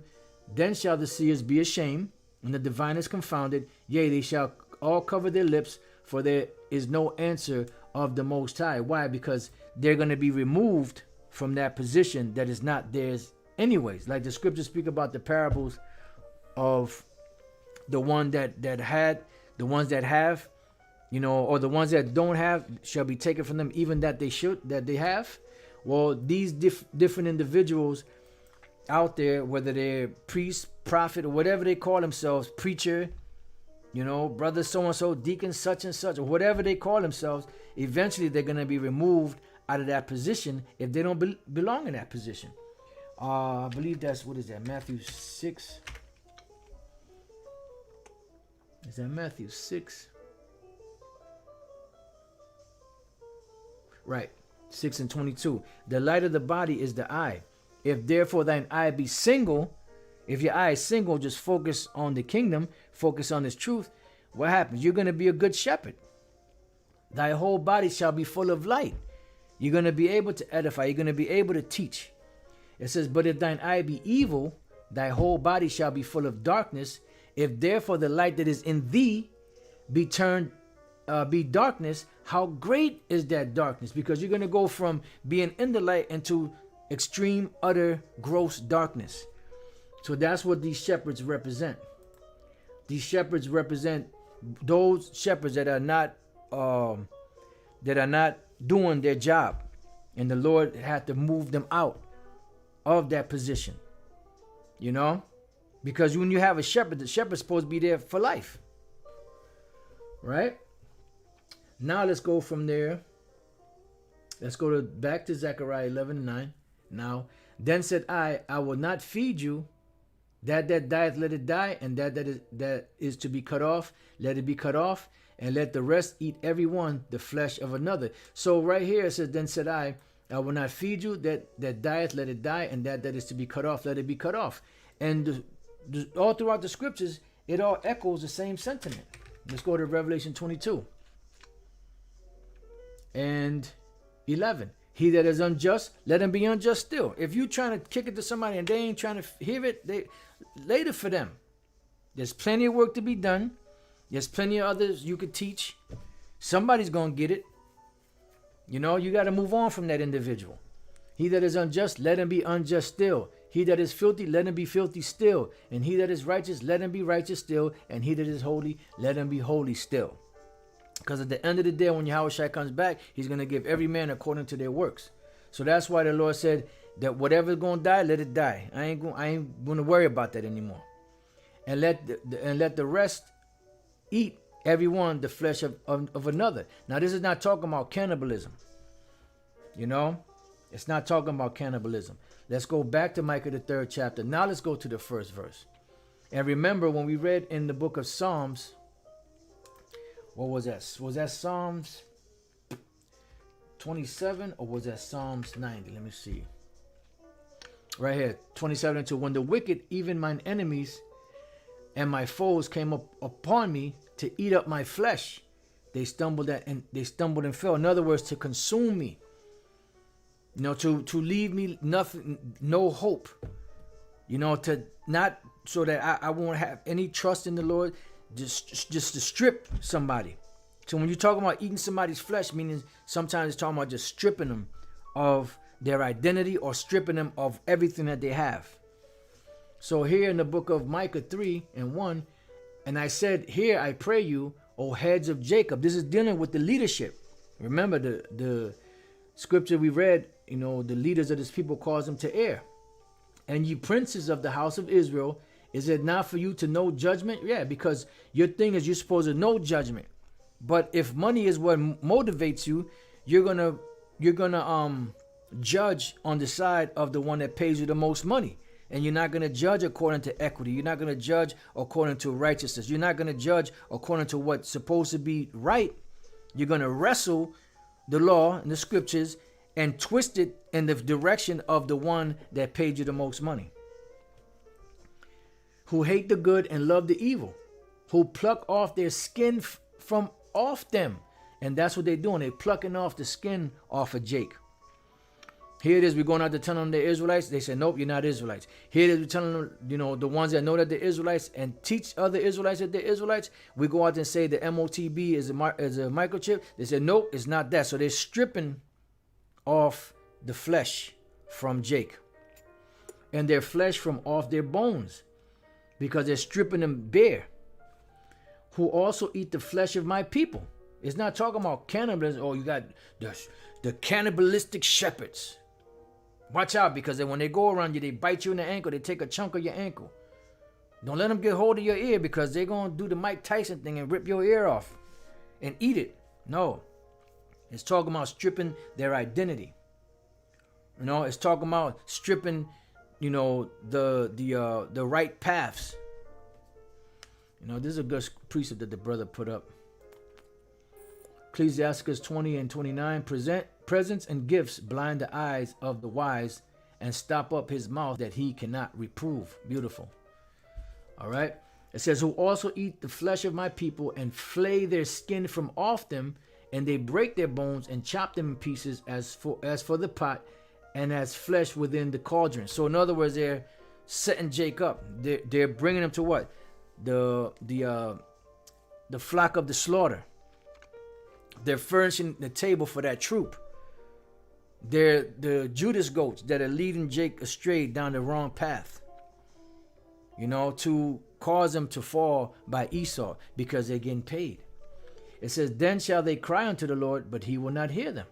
Then shall the seers be ashamed, and the diviners confounded. Yea, they shall all cover their lips, for there is no answer of the Most High. Why? Because they're going to be removed from that position that is not theirs anyways. Like the scriptures speak about the parables of the one that had, the ones that have, or the ones that don't have shall be taken from them, even that they have. Well, these different individuals out there, whether they're priest, prophet, or whatever they call themselves, preacher, brother so-and-so, deacon such and such, or whatever they call themselves, eventually they're going to be removed out of that position if they don't belong in that position. I believe that's, what is that, Matthew 6? Is that Matthew 6? Right, 6:22. The light of the body is the eye. If therefore thine eye be single, if your eye is single, just focus on the kingdom, focus on His truth, what happens? You're going to be a good shepherd. Thy whole body shall be full of light. You're going to be able to edify. You're going to be able to teach. It says, but if thine eye be evil, thy whole body shall be full of darkness. If therefore the light that is in thee be darkness, how great is that darkness? Because you're going to go from being in the light into extreme, utter, gross darkness. So that's what these shepherds represent. These shepherds represent those shepherds that are not doing their job, and the Lord had to move them out of that position. Because when you have a shepherd, the shepherd's supposed to be there for life, right? Now let's go from there. Let's go back to Zechariah 11:9. Now, then said I will not feed you. That dieth, let it die, and that is to be cut off, let it be cut off, and let the rest eat every one the flesh of another. So right here it says, then said I will not feed you. That dieth, let it die, and that is to be cut off, let it be cut off. And all throughout the scriptures, it all echoes the same sentiment. Let's go to Revelation 22 and 11. He that is unjust, let him be unjust still. If you're trying to kick it to somebody and they ain't trying to hear it, later for them. There's plenty of work to be done. There's plenty of others you could teach. Somebody's going to get it. You got to move on from that individual. He that is unjust, let him be unjust still. He that is filthy, let him be filthy still. And he that is righteous, let him be righteous still. And he that is holy, let him be holy still. Because at the end of the day, when Yahushua comes back, He's going to give every man according to their works. So that's why the Lord said that whatever's going to die, let it die. I ain't going to worry about that anymore. And let the rest eat everyone the flesh of another. Now, this is not talking about cannibalism. It's not talking about cannibalism. Let's go back to Micah the 3rd chapter. Now let's go to the first verse. And remember when we read in the book of Psalms, what was that? Was that Psalms 27 or was that Psalms 90? Let me see. Right here, 27:2. When the wicked, even mine enemies and my foes, came up upon me to eat up my flesh, they stumbled and fell. In other words, to consume me. To leave me nothing, no hope. To not, so that I won't have any trust in the Lord. Just to strip somebody. So when you're talking about eating somebody's flesh, meaning sometimes it's talking about just stripping them of their identity or stripping them of everything that they have. So here in the book of Micah 3:1, and I said, here I pray you, O heads of Jacob. This is dealing with the leadership. Remember the scripture we read, the leaders of this people cause them to err. And ye princes of the house of Israel, is it not for you to know judgment? Yeah, because your thing is you're supposed to know judgment. But if money is what motivates you, you're gonna judge on the side of the one that pays you the most money. And you're not gonna judge according to equity. You're not gonna judge according to righteousness. You're not gonna judge according to what's supposed to be right. You're gonna wrestle the law and the scriptures and twist it in the direction of the one that paid you the most money. Who hate the good and love the evil, who pluck off their skin from off them. And that's what they're doing. They're plucking off the skin off of Jake. Here it is, we're going out to tell them they're Israelites. They said, nope, you're not Israelites. Here it is, we're telling them, the ones that know that they're Israelites and teach other Israelites that they're Israelites. We go out and say the MOTB is a microchip. They said, nope, it's not that. So they're stripping off the flesh from Jake and their flesh from off their bones because they're stripping them bare. Who also eat the flesh of my people. It's not talking about cannibalism. Oh, you got the cannibalistic shepherds. Watch out, because when they go around you, they bite you in the ankle. They take a chunk of your ankle. Don't let them get hold of your ear, because they're going to do the Mike Tyson thing and rip your ear off and eat it. No. It's talking about stripping their identity. It's talking about stripping, the right paths. This is a good precept that the brother put up. Ecclesiasticus 20 and 29, presents and gifts blind the eyes of the wise and stop up his mouth that he cannot reprove. Beautiful. All right. It says, who also eat the flesh of my people and flay their skin from off them, and they break their bones and chop them in pieces as for the pot and as flesh within the cauldron. So in other words, they're setting Jake up. They're bringing him to what? The flock of the slaughter. They're furnishing the table for that troop. They're the Judas goats that are leading Jake astray down the wrong path. To cause them to fall by Esau, because they're getting paid. It says, then shall they cry unto the Lord, but he will not hear them.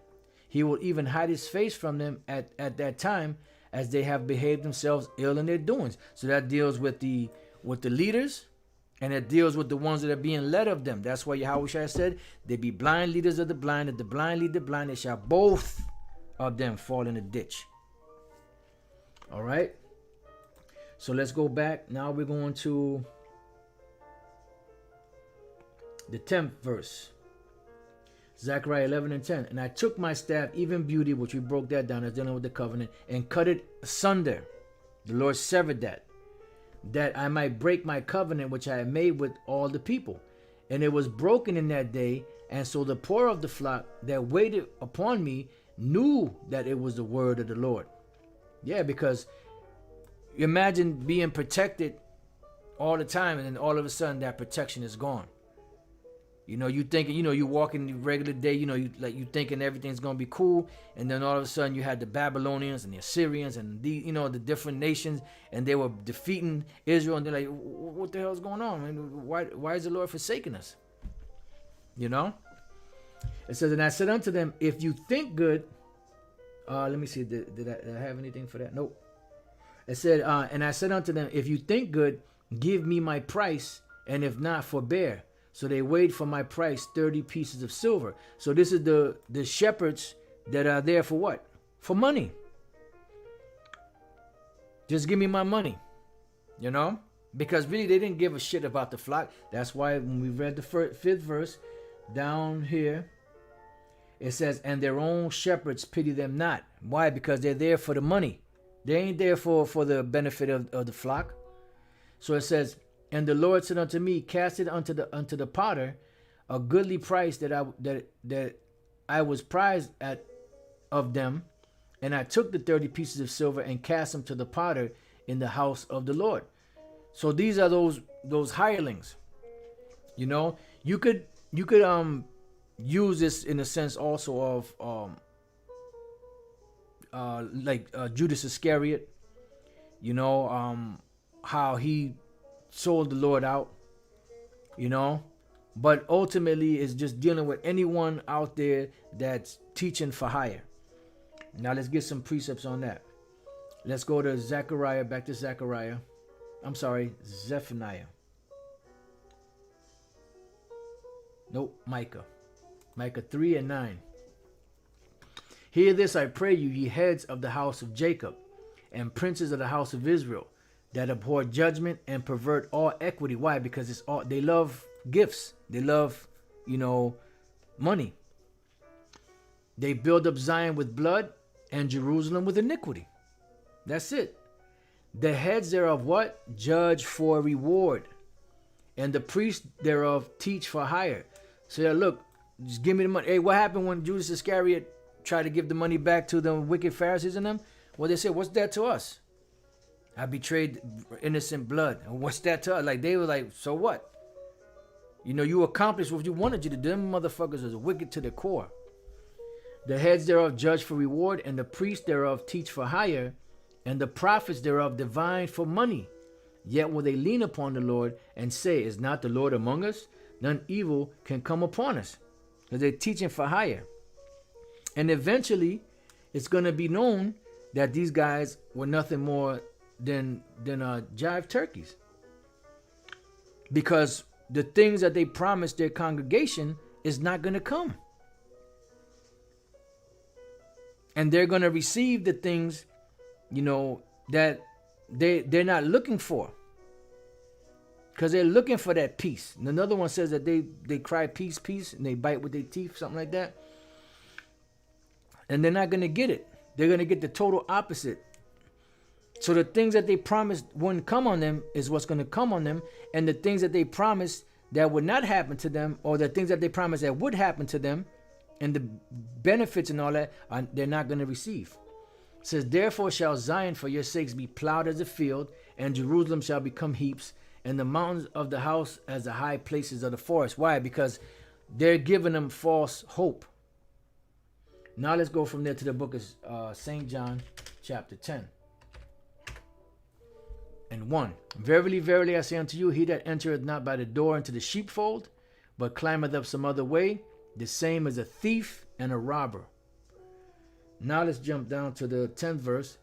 He will even hide his face from them at that time, as they have behaved themselves ill in their doings. So that deals with the leaders, and it deals with the ones that are being led of them. That's why Yahweh said, they be blind leaders of the blind. If the blind lead the blind, they shall both of them fall in a ditch. All right. So let's go back. Now we're going to the 10th verse. Zechariah 11 and 10. And I took my staff, even beauty, which we broke that down as dealing with the covenant, and cut it asunder. The Lord severed that I might break my covenant which I had made with all the people. And it was broken in that day, and so the poor of the flock that waited upon me knew that it was the word of the Lord. Yeah, because imagine being protected all the time, and then all of a sudden that protection is gone. You thinking, you walking the regular day, you thinking everything's gonna be cool, and then all of a sudden you had the Babylonians and the Assyrians and the different nations, and they were defeating Israel, and they're like, what the hell is going on? I mean, why is the Lord forsaking us? It says, and I said unto them, if you think good, let me see, did I have anything for that? Nope. It said, and I said unto them, if you think good, give me my price, and if not, forbear. So they weighed for my price 30 pieces of silver. So this is the shepherds that are there for what? For money. Just give me my money. Because really they didn't give a shit about the flock. That's why when we read the 5th verse down here, it says, and their own shepherds pity them not. Why? Because they're there for the money. They ain't there for the benefit of the flock. So it says, and the Lord said unto me, cast it unto the potter, a goodly price that I was prized at of them, and I took the 30 pieces of silver and cast them to the potter in the house of the Lord. So these are those hirelings. You could use this in a sense also of Judas Iscariot. How he sold the Lord out, but ultimately it's just dealing with anyone out there that's teaching for hire. Now let's get some precepts on that. Let's go to Zechariah, back to Zechariah. I'm sorry, Zephaniah. Nope, Micah. Micah 3 and 9. Hear this, I pray you, ye heads of the house of Jacob, and princes of the house of Israel, that abhor judgment and pervert all equity. Why? Because they love gifts. They love, money. They build up Zion with blood and Jerusalem with iniquity. That's it. The heads thereof what? Judge for reward. And the priests thereof teach for hire. So look, just give me the money. Hey, what happened when Judas Iscariot try to give the money back to the wicked Pharisees and them? Well, they said, what's that to us? I betrayed innocent blood. And what's that to us? Like, they were like, so what? You know, you accomplished what you wanted you to do. Them motherfuckers is wicked to the core. The heads thereof judge for reward, and the priests thereof teach for hire, and the prophets thereof divine for money. Yet will they lean upon the Lord and say, is not the Lord among us? None evil can come upon us. Because they're teaching for hire. And eventually, it's going to be known that these guys were nothing more than jive turkeys. Because the things that they promised their congregation is not going to come. And they're going to receive the things, you know, that they're not looking for. Because they're looking for that peace. And another one says that they cry peace, peace, and they bite with their teeth, something like that. And they're not going to get it. They're going to get the total opposite. So the things that they promised wouldn't come on them is what's going to come on them. And the things that they promised that would not happen to them, or the things that they promised that would happen to them, and the benefits and all that, they're not going to receive. It says, therefore shall Zion for your sakes be plowed as a field, and Jerusalem shall become heaps, and the mountains of the house as the high places of the forest. Why? Because they're giving them false hope. Now let's go from there to the book of St. John chapter 10 and 1. Verily, verily, I say unto you, he that entereth not by the door into the sheepfold, but climbeth up some other way, the same is a thief and a robber. Now let's jump down to the 10th verse.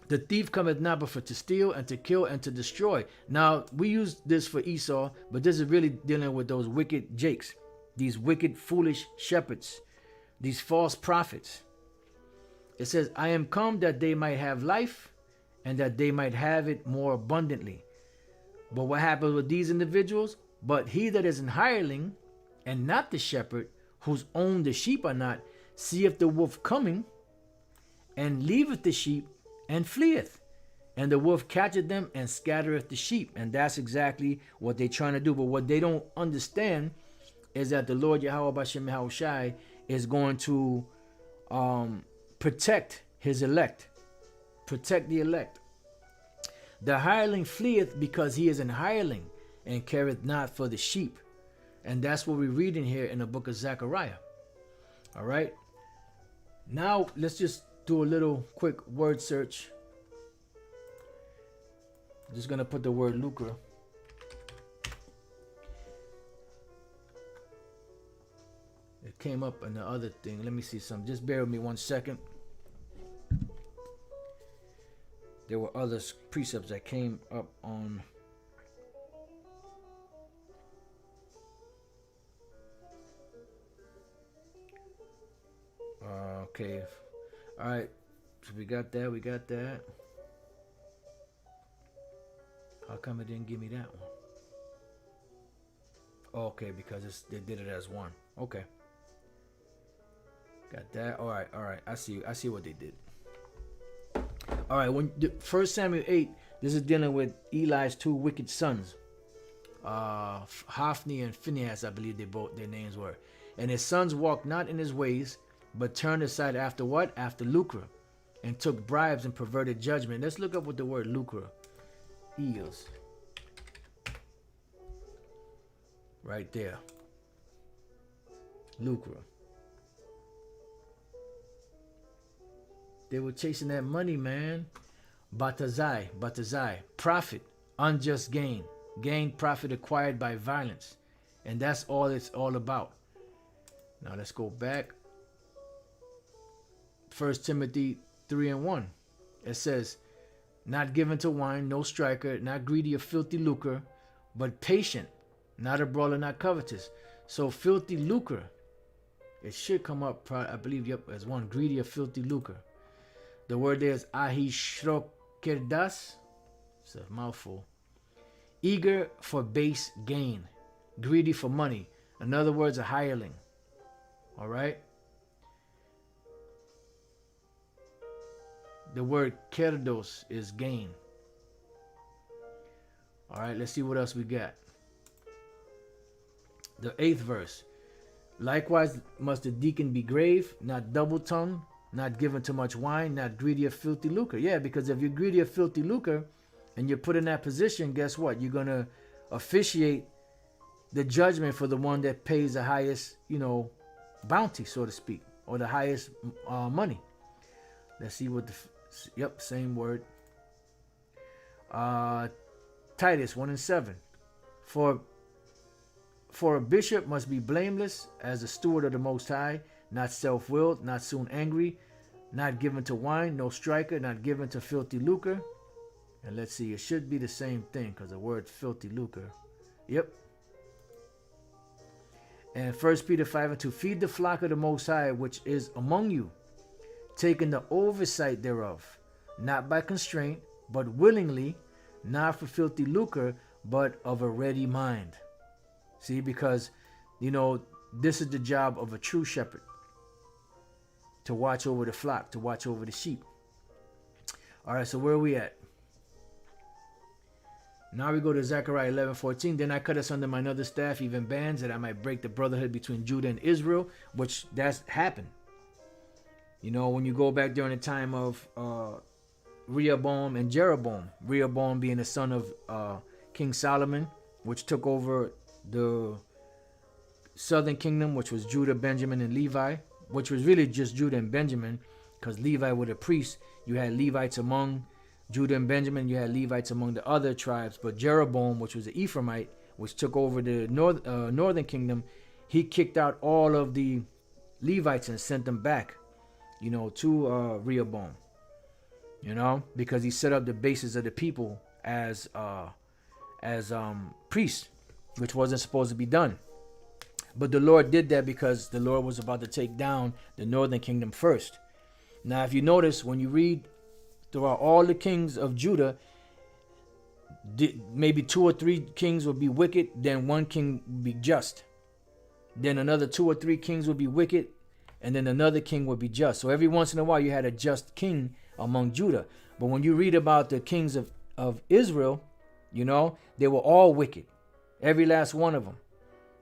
The thief cometh not but for to steal and to kill and to destroy. Now, we use this for Esau, but this is really dealing with those wicked jakes, these wicked, foolish shepherds, these false prophets. It says, I am come that they might have life and that they might have it more abundantly. But what happens with these individuals? But he that is an hireling and not the shepherd, whose own the sheep are not, seeth the wolf coming, and leaveth the sheep, and fleeth. And the wolf catcheth them, and scattereth the sheep. And that's exactly what they're trying to do. But what they don't understand is that the Lord Yahweh Bashem Yahushai is going to protect his elect. Protect the elect. The hireling fleeth because he is an hireling, and careth not for the sheep. And that's what we're reading here in the book of Zechariah. All right. Now, let's just do a little quick word search. I'm just going to put the word lucre. It came up in the other thing. Let me see something. Just bear with me 1 second. There were other precepts that came up on... okay. All right. So we got that. How come it didn't give me that one? Okay, because they did it as one. Okay. Got that. All right. I see what they did. All right. When 1 Samuel 8, this is dealing with Eli's two wicked sons, Hophni and Phinehas, I believe their names were. And his sons walked not in his ways, but turned aside after what? After lucre, and took bribes and perverted judgment. Let's look up what the word lucre is. Right there. Lucre. They were chasing that money, man. Batazai. Profit, unjust gain. Gain, profit acquired by violence. And that's all it's all about. Now let's go back. 1 Timothy 3 and 1. It says, not given to wine, no striker, not greedy of filthy lucre, but patient, not a brawler, not covetous. So filthy lucre, it should come up, I believe, as one, greedy of filthy lucre. The word there is ahishrokerdas. It's a mouthful. Eager for base gain, greedy for money. In other words, a hireling. All right. The word kerdos is gain. All right, let's see what else we got. The 8th verse. Likewise must the deacon be grave, not double-tongued, not given to much wine, not greedy of filthy lucre. Yeah, because if you're greedy of filthy lucre and you're put in that position, guess what? You're going to officiate the judgment for the one that pays the highest, bounty, so to speak, or the highest money. Let's see what yep, same word. Titus 1:7. For a bishop must be blameless as a steward of the Most High, not self-willed, not soon angry, not given to wine, no striker, not given to filthy lucre. And let's see, it should be the same thing because the word filthy lucre. Yep. And 1 Peter 5:2, feed the flock of the Most High, which is among you, taking the oversight thereof, not by constraint, but willingly, not for filthy lucre, but of a ready mind. See, because, this is the job of a true shepherd, to watch over the flock, to watch over the sheep. All right, so where are we at? Now we go to Zechariah 11:14. Then I cut asunder mine other staff, even bands, that I might break the brotherhood between Judah and Israel, which that's happened. When you go back during the time of Rehoboam and Jeroboam, Rehoboam being the son of King Solomon, which took over the southern kingdom, which was Judah, Benjamin, and Levi, which was really just Judah and Benjamin, because Levi were the priests. You had Levites among Judah and Benjamin, you had Levites among the other tribes, but Jeroboam, which was the Ephraimite, which took over the northern kingdom, he kicked out all of the Levites and sent them back, to Rehoboam, because he set up the basis of the people as priests, which wasn't supposed to be done. But the Lord did that because the Lord was about to take down the northern kingdom first. Now, if you notice, when you read throughout all the kings of Judah, maybe 2 or 3 kings would be wicked, then 1 king would be just. Then another 2 or 3 kings would be wicked, and then another king would be just. So every once in a while you had a just king among Judah. But when you read about the kings of Israel, they were all wicked. Every last one of them.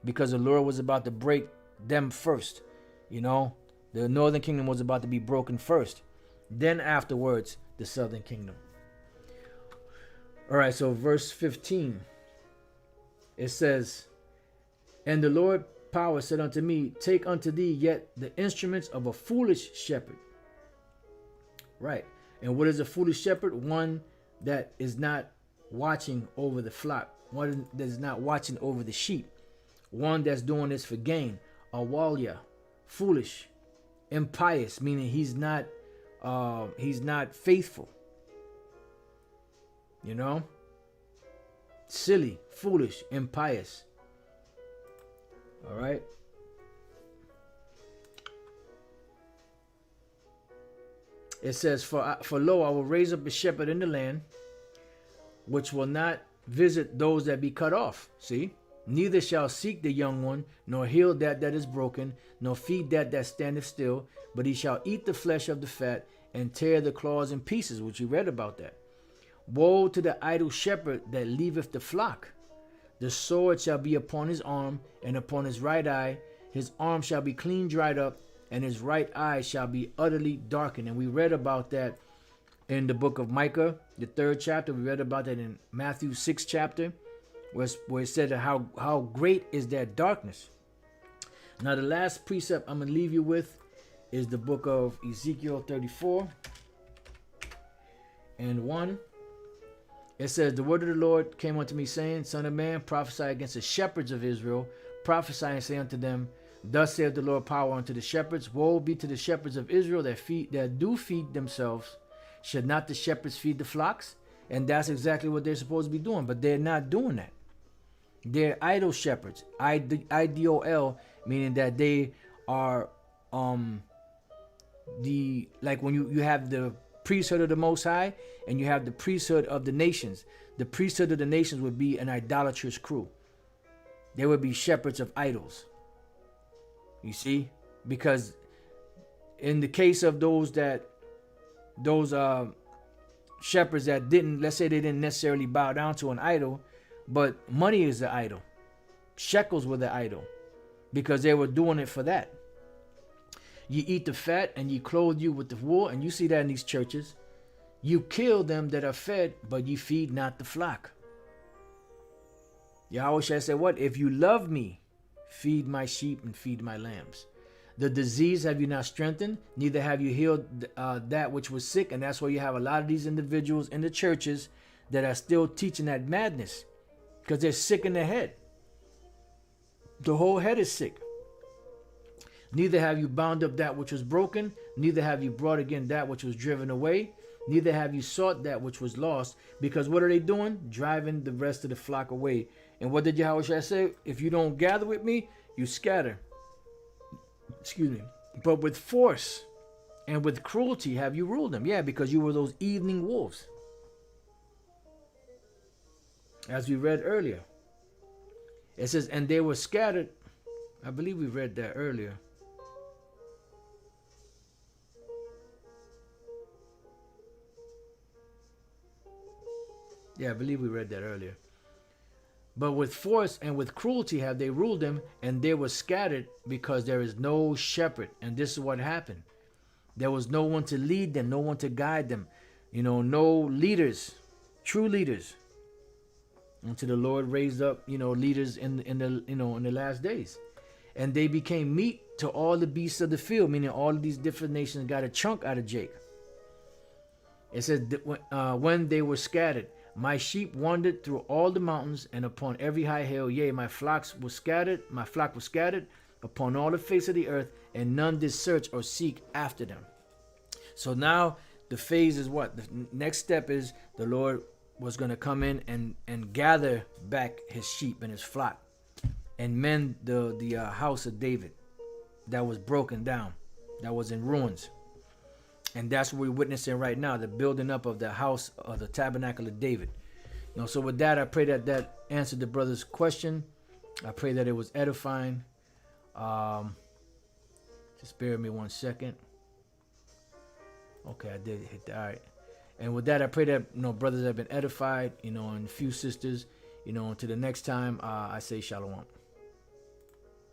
Because the Lord was about to break them first. The northern kingdom was about to be broken first. Then afterwards, the southern kingdom. All right, so verse 15. It says, and the Lord power said unto me, take unto thee yet the instruments of a foolish shepherd. Right. And what is a foolish shepherd? One that is not watching over the flock. One that is not watching over the sheep. One that's doing this for gain. A walia, foolish, impious, meaning he's not faithful. Silly, foolish, impious. All right. It says, for lo, I will raise up a shepherd in the land, which will not visit those that be cut off. See? Neither shall seek the young one, nor heal that is broken, nor feed that standeth still, but he shall eat the flesh of the fat, and tear the claws in pieces, which you read about that. Woe to the idle shepherd that leaveth the flock. The sword shall be upon his arm, and upon his right eye. His arm shall be clean dried up, and his right eye shall be utterly darkened. And we read about that in the book of Micah, the 3rd chapter. We read about that in Matthew 6th chapter, where it said how great is that darkness. Now the last precept I'm going to leave you with is the book of Ezekiel 34 and 1. It says, the word of the Lord came unto me, saying, Son of man, prophesy against the shepherds of Israel. Prophesy and say unto them, Thus saith the Lord power unto the shepherds. Woe be to the shepherds of Israel that do feed themselves. Should not the shepherds feed the flocks? And that's exactly what they're supposed to be doing. But they're not doing that. They're idle shepherds. IDOL, meaning that they are like when you have the priesthood of the Most High and you have the priesthood of the nations. The priesthood of the nations would be an idolatrous crew. They would be shepherds of idols. You see? Because in the case of those shepherds that didn't, let's say they didn't necessarily bow down to an idol, but money is the idol. Shekels were the idol. because they were doing it for that. You eat the fat and you clothe you with the wool, and you see that in these churches. You kill them that are fed, but you feed not the flock. Yahweh Shai said, what? If you love me, feed my sheep and feed my lambs. The disease have you not strengthened, neither have you healed that which was sick. And that's why you have a lot of these individuals in the churches that are still teaching that madness, because they're sick in the head. The whole head is sick. Neither have you bound up that which was broken, neither have you brought again that which was driven away, neither have you sought that which was lost. Because what are they doing? Driving the rest of the flock away. And what did Yahweh say? If you don't gather with me, you scatter. Excuse me. But with force and with cruelty have you ruled them. Yeah, because you were those evening wolves, as we read earlier. It says, and they were scattered. I believe we read that earlier. Yeah, I believe we read that earlier. But with force and with cruelty have they ruled them, and they were scattered because there is no shepherd. And this is what happened. There was no one to lead them, no one to guide them. No leaders, true leaders. Until the Lord raised up, leaders in the last days. And they became meat to all the beasts of the field, meaning all of these different nations got a chunk out of Jacob. It says, when they were scattered, my sheep wandered through all the mountains and upon every high hill. Yea, my flock was scattered upon all the face of the earth, and none did search or seek after them. So now the phase is what? The next step is the Lord was going to come in and gather back his sheep and his flock and mend the house of David that was broken down, that was in ruins. And that's what we're witnessing right now, the building up of the house of the tabernacle of David. So with that, I pray that answered the brother's question. I pray that it was edifying. Just bear with me 1 second. Okay, I did hit that. All right. And with that, I pray that brothers have been edified, and a few sisters. Until the next time, I say shalom.